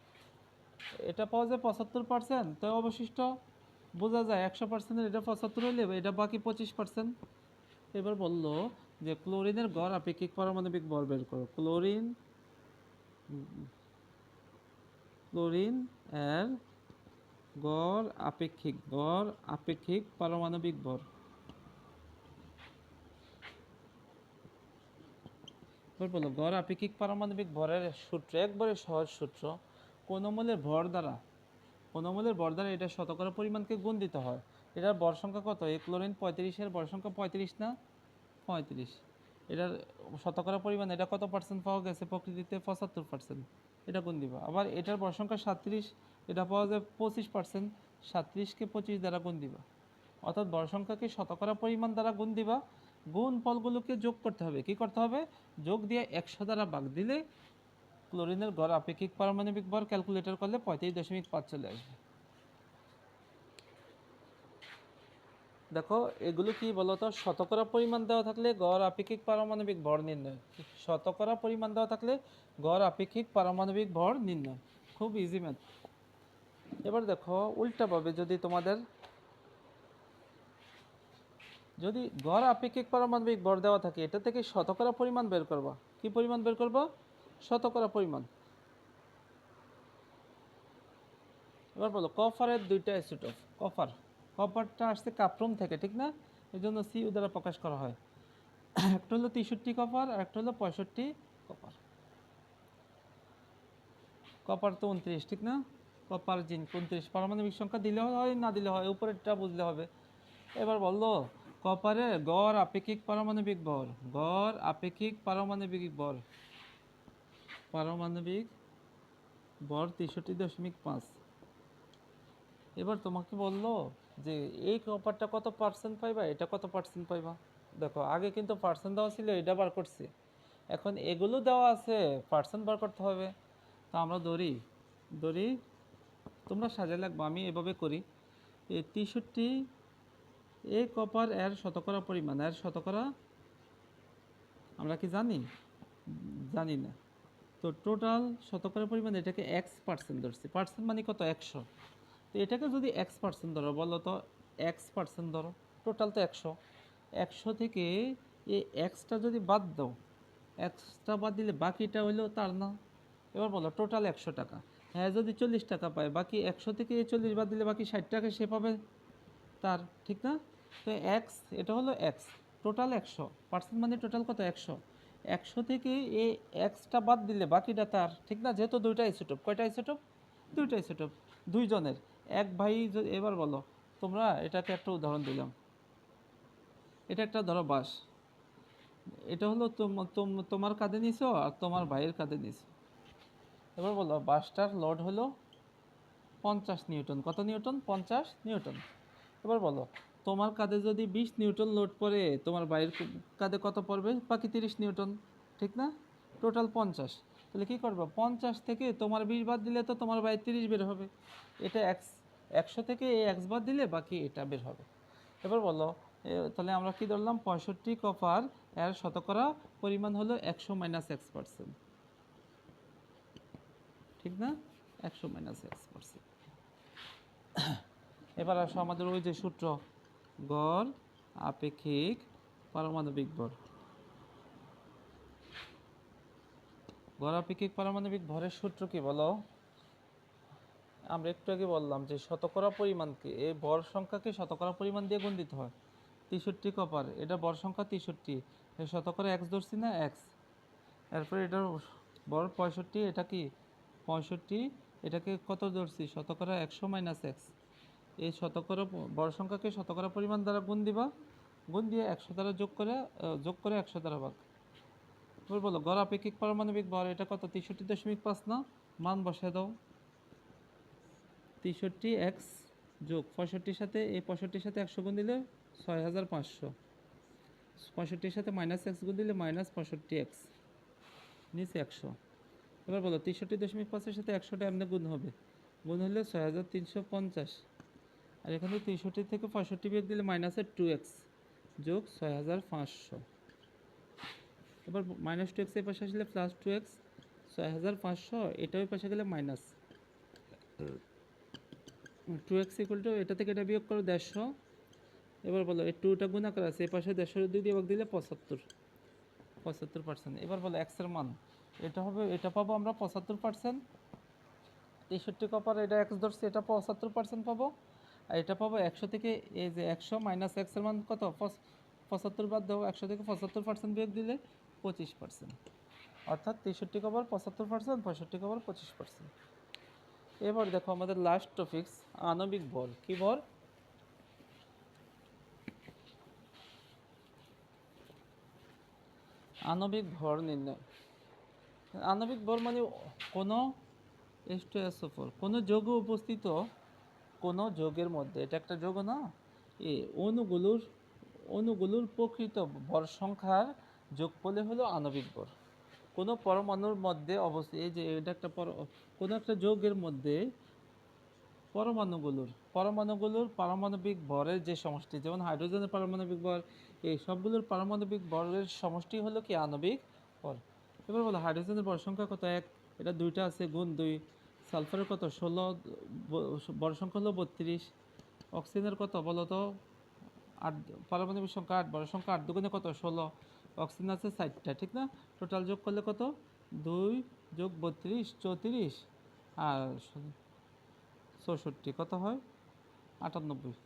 এটা পাওয়া যায় 75%, তো অবশিষ্ট বোঝা যায় 100%, এটা 75 হইলে এটা বাকি 25%। এবার বললো যে ক্লোরিনের গড় আপেক্ষিক পারমাণবিক ভর বের করো। ক্লোরিন এর গড় আপেক্ষিক পারমাণবিক ভর। এবার বলো গড় আপেক্ষিক পারমাণবিক ভরের সূত্র, একবারে সহজ সূত্র। কোন মৌলের ভর দ্বারা এটা শতকরা পরিমাণকে গুণ দিতে হয়। এটার ভর সংখ্যা কত? এই ক্লোরিন 35-এর ভর সংখ্যা 35 না? 35। এটার শতকরা পরিমাণ এটা কত পার্সেন্ট পাওয়া গেছে প্রকৃতিতে? 75%। এটা গুণ দিবা। আবার এটার ভর সংখ্যা 37, এটা পাওয়া যায় 25%। 37কে 25 দ্বারা গুণ দিবা। অর্থাৎ ভর সংখ্যাকে শতকরা পরিমাণ দ্বারা গুণ দিবা। গুণ ফলগুলোকে যোগ করতে হবে। কি করতে হবে? যোগ দিয়ে 100 দ্বারা ভাগ দিলে ক্লোরিনের গড় আপেক্ষিক পারমাণবিক ভর ক্যালকুলেটর করলে 35.5 চলে আসবে। দেখো এগুলো কি বলতো? শতকরা পরিমাণ দেওয়া থাকলে গড় আপেক্ষিক পারমাণবিক ভর নির্ণয়। শতকরা পরিমাণ দেওয়া থাকলে গড় আপেক্ষিক পারমাণবিক ভর নির্ণয়। খুব ইজি ম্যাথ। এবার দেখো উল্টাভাবে, যদি গড় আপেক্ষিক পারমাণবিক ভর দেওয়া থাকে, এটা থেকে শতকরা পরিমাণ বের করবা। কি পরিমাণ বের করবা? শতকরা পরিমাণ। এবার বলো কপারের দুইটা আইসোটোপ। কপারটা আসছে কাপ্রম থেকে, ঠিক না? এই জন্য সিইউ দ্বারা প্রকাশ করা হয়। একটা হলো 63 কপার আর একটা হলো 65 কপার। কপার তো 29, ঠিক না? Copper zinc 29। পারমাণবিক সংখ্যা দিলে হয় না দিলে হয়, উপরেরটা বুঝলে হবে। এবার বললো কপারের গড় আপেক্ষিক পারমাণবিক ভর। পারমাণবিক ভর 63.5। এবার তোমাকে বললো যে এই কপারটা কত পার্সেন্ট পাইবা, এটা কত পার্সেন্ট পাইবা। দেখো আগে কিন্তু পার্সেন্ট দেওয়া ছিল, এটা বার করছি। এখন এগুলো দেওয়া আছে, পার্সেন্ট বার করতে হবে। তো আমরা ধরি তোমরা সাজা লাগবে, আমি এভাবে করি। এই 63 এই কপার এর শতকরা পরিমাণ, আমরা কি জানি? জানি না। তো টোটাল শতকরা পরিমাণ এটাকে X% ধরছি। পার্সেন্ট মানে কত? 100। তো এটাকে যদি X% ধরো, বলো তো X% ধরো। টোটাল তো 100। 100 থেকে এই এক্সটা যদি বাদ দাও, এক্সটা বাদ দিলে বাকিটা হইলো তার না। এবার বলো টোটাল 100 টাকা। হ্যাঁ, যদি 40 টাকা পায়, বাকি 100 থেকে 40 বাদ দিলে বাকি 60 টাকা সে পাবে তার, ঠিক না? তো এক্স, এটা হলো এক্স। টোটাল 100%, মানে টোটাল কত? 100। 100 থেকে এই এক্সটা বাদ দিলে বাকিটা তার, ঠিক না? যেহেতু দুইটা আইসোটোপ। কয়টা আইসোটোপ? দুইটা আইসোটোপ, দুইজনের। এক ভাই এবার বলো তোমরা, এটাকে একটা উদাহরণ দিলাম। এটা একটা ধরো বাস। এটা হলো তোমার কাঁধে নিছো আর তোমার ভাইয়ের কাঁধে নিছো। এবার বলো বাসটার লোড হলো 50 নিউটন। কত নিউটন? 50 নিউটন। এবার বলো তোমার কাঁধে যদি 20 নিউটন লোড পড়ে, তোমার ভাইয়ের কাঁধে কত পড়বে? বাকি 30 নিউটন, ঠিক না? টোটাল 50। তাহলে কি করবো? 50 থেকে তোমার 20 বাদ দিলে তো তোমার ভাইয়ের 30 বের হবে। এটা এক্স। 100 থেকে এই এক্স বাদ দিলে বাকি এটা বের হবে। এবার বলো তাহলে আমরা কি ধরলাম? 65 কপার এর শতকরা পরিমাণ হলো 100 - X%, ঠিক না? 100 - X%। এবার আসো আমাদের ওই যে সূত্র, গড় আপেক্ষিক পারমাণবিক ভর। গড় আপেক্ষিক পারমাণবিক ভরের সূত্র কি বলো? আমরা একটু আগে বললাম যে শতকরা পরিমাণকে, এই ভর সংখ্যাকে শতকরা পরিমাণ দিয়ে গুণ দিতে হয়। 63 কপার, এটা ভর সংখ্যা 63, এই শতকরা এক্স ধরছি না? এক্স। এরপরে এটার ভর 65, এটা কি 65, এটাকে কত ধরছি? শতকরা 100 - X। এই শতকরা ভর সংখ্যাকে শতকরা পরিমাণ দ্বারা গুণ দিবা। গুণ দিয়ে 100 দ্বারা যোগ করে 100 দ্বারা ভাগ। এবার বলো গড় আপেক্ষিক পারমাণবিক ভর এটা কত? 63.5 না? মান বসায় দাও। 63x যোগ 65 সাথে, এই 65 সাথে 100 গুণ দিলে 6500। 65 সাথে -x গুণ দিলে -65x, নিচে 100। এবার বলো 63.5-এর সাথে 100টা এমনি গুণ হবে, গুণ হলে 6350। আর এখানে 63 থেকে 65 বিয়োগ দিলে -2x যোগ 6500। এবার মাইনাস টু এক্স এই পাশে আসলে প্লাস টু এক্স, 6500, এটা ওই পাশে গেলে minus two X equal to, এটা থেকে এটা বিয়োগ করো 150। এবার বলো এই টুটা গুণাকার আছে, এই পাশে 150 2 দিয়ে ভাগ দিলে 75%। এবার বলো এক্স এর মান, এটা হবে, এটা পাবো আমরা 75%। 63 কপার এটা এক্স ধরছে, এটা 75% পাবো। আর এটা পাবো 100 থেকে, এই যে 100 মাইনাস এক্স এর মান কত, 75 বাদ দাও, 100 থেকে 75% বিয়োগ দিলে 25%। অর্থাৎ 63 কভার 75%, 65 কভার 25%। এবার দেখো আমাদের লাস্ট টপিকস আণবিক ভর। কি ভর? আণবিক ভর নির্ণয়। আণবিক ভর মানে কোনো H2SO4 কোনো যৌগ উপস্থিত, কোনো যৌগের মধ্যে, এটা একটা যৌগ না, এই অণুগুলোর প্রকৃত ভর সংখ্যার যোগফলে হলো আণবিক ভর। কোনো পরমাণুর মধ্যে অবস্থিত, এই যে এটা একটা কোনো একটা যৌগের মধ্যে পরমাণুগুলোর পারমাণবিক ভরের যে সমষ্টি, যেমন হাইড্রোজেনের পারমাণবিক ভর, এই সবগুলোর পারমাণবিক ভরের সমষ্টি হলো কি আণবিক ভর। এবার বলো হাইড্রোজেনের ভর সংখ্যা কত, 1, এটা 2টা আছে গুণ 2। সালফারের কত, 16, ভর সংখ্যা হলো 32। অক্সিজেনের কত বলো তো, 8, পারমাণবিক সংখ্যা 8, ভর সংখ্যা 8 দুগুণে কত, 16। অক্সিজেন আছে 4টা, ঠিক না? টোটাল যোগ করলে কত, 2 যোগ 32 34, আর 64 কত হয়, 98।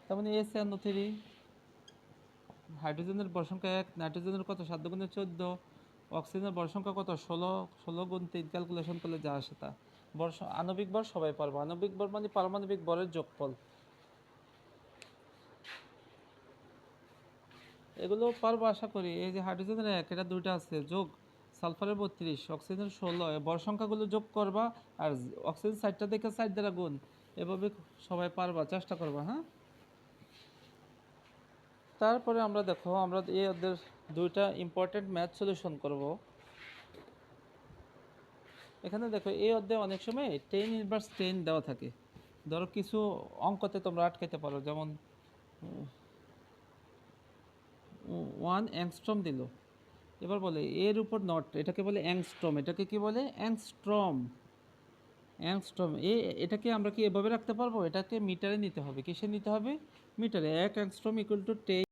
তার মানে A93। হাইড্রোজেনের ভর সংখ্যা 1, নাইট্রোজেনের কত, 7 দুগুণে 14, অক্সিজেনের ভর সংখ্যা কত, 16, 16 গুণ 3 ক্যালকুলেশন করলে যা আসে তা। আণবিক ভর সবাই পারবো, আণবিক ভর মানে পারমাণবিক ভরের যোগফল। এগুলো পারবো আশা করি। এই যে হাইড্রোজেনের 1, এটা 2টা আছে যোগ, সালফারের 32, অক্সিজেনের 16, ভর সংখ্যাগুলো যোগ করবা, আর অক্সিজেন 4টা দেখে 4 দ্বারা গুণ, এভাবে সবাই পারবা, চেষ্টা করবা। হ্যাঁ, তারপরে আমরা দেখো আমরা এই ওদের 2টা ইম্পর্টেন্ট ম্যাথ সলিউশন করব। এখানে দেখো এই অধ্যায়ে অনেক সময় 10 ইনভার্স 10 দেওয়া থাকে। ধরো কিছু অঙ্কতে তোমরা আটকাইতে পারো, যেমন 1 অ্যাংস্ট্রম দিল। এবার বলে এর উপর নট, এটাকে বলে অ্যাংস্ট্রম। এটাকে কি বলে, অ্যাংস্ট্রম। এটাকে আমরা কি এভাবে রাখতে পারবো? এটাকে মিটারে নিতে হবে। কিসে নিতে হবে? মিটারে। 1 অ্যাংস্ট্রম ইকুয়াল টু 10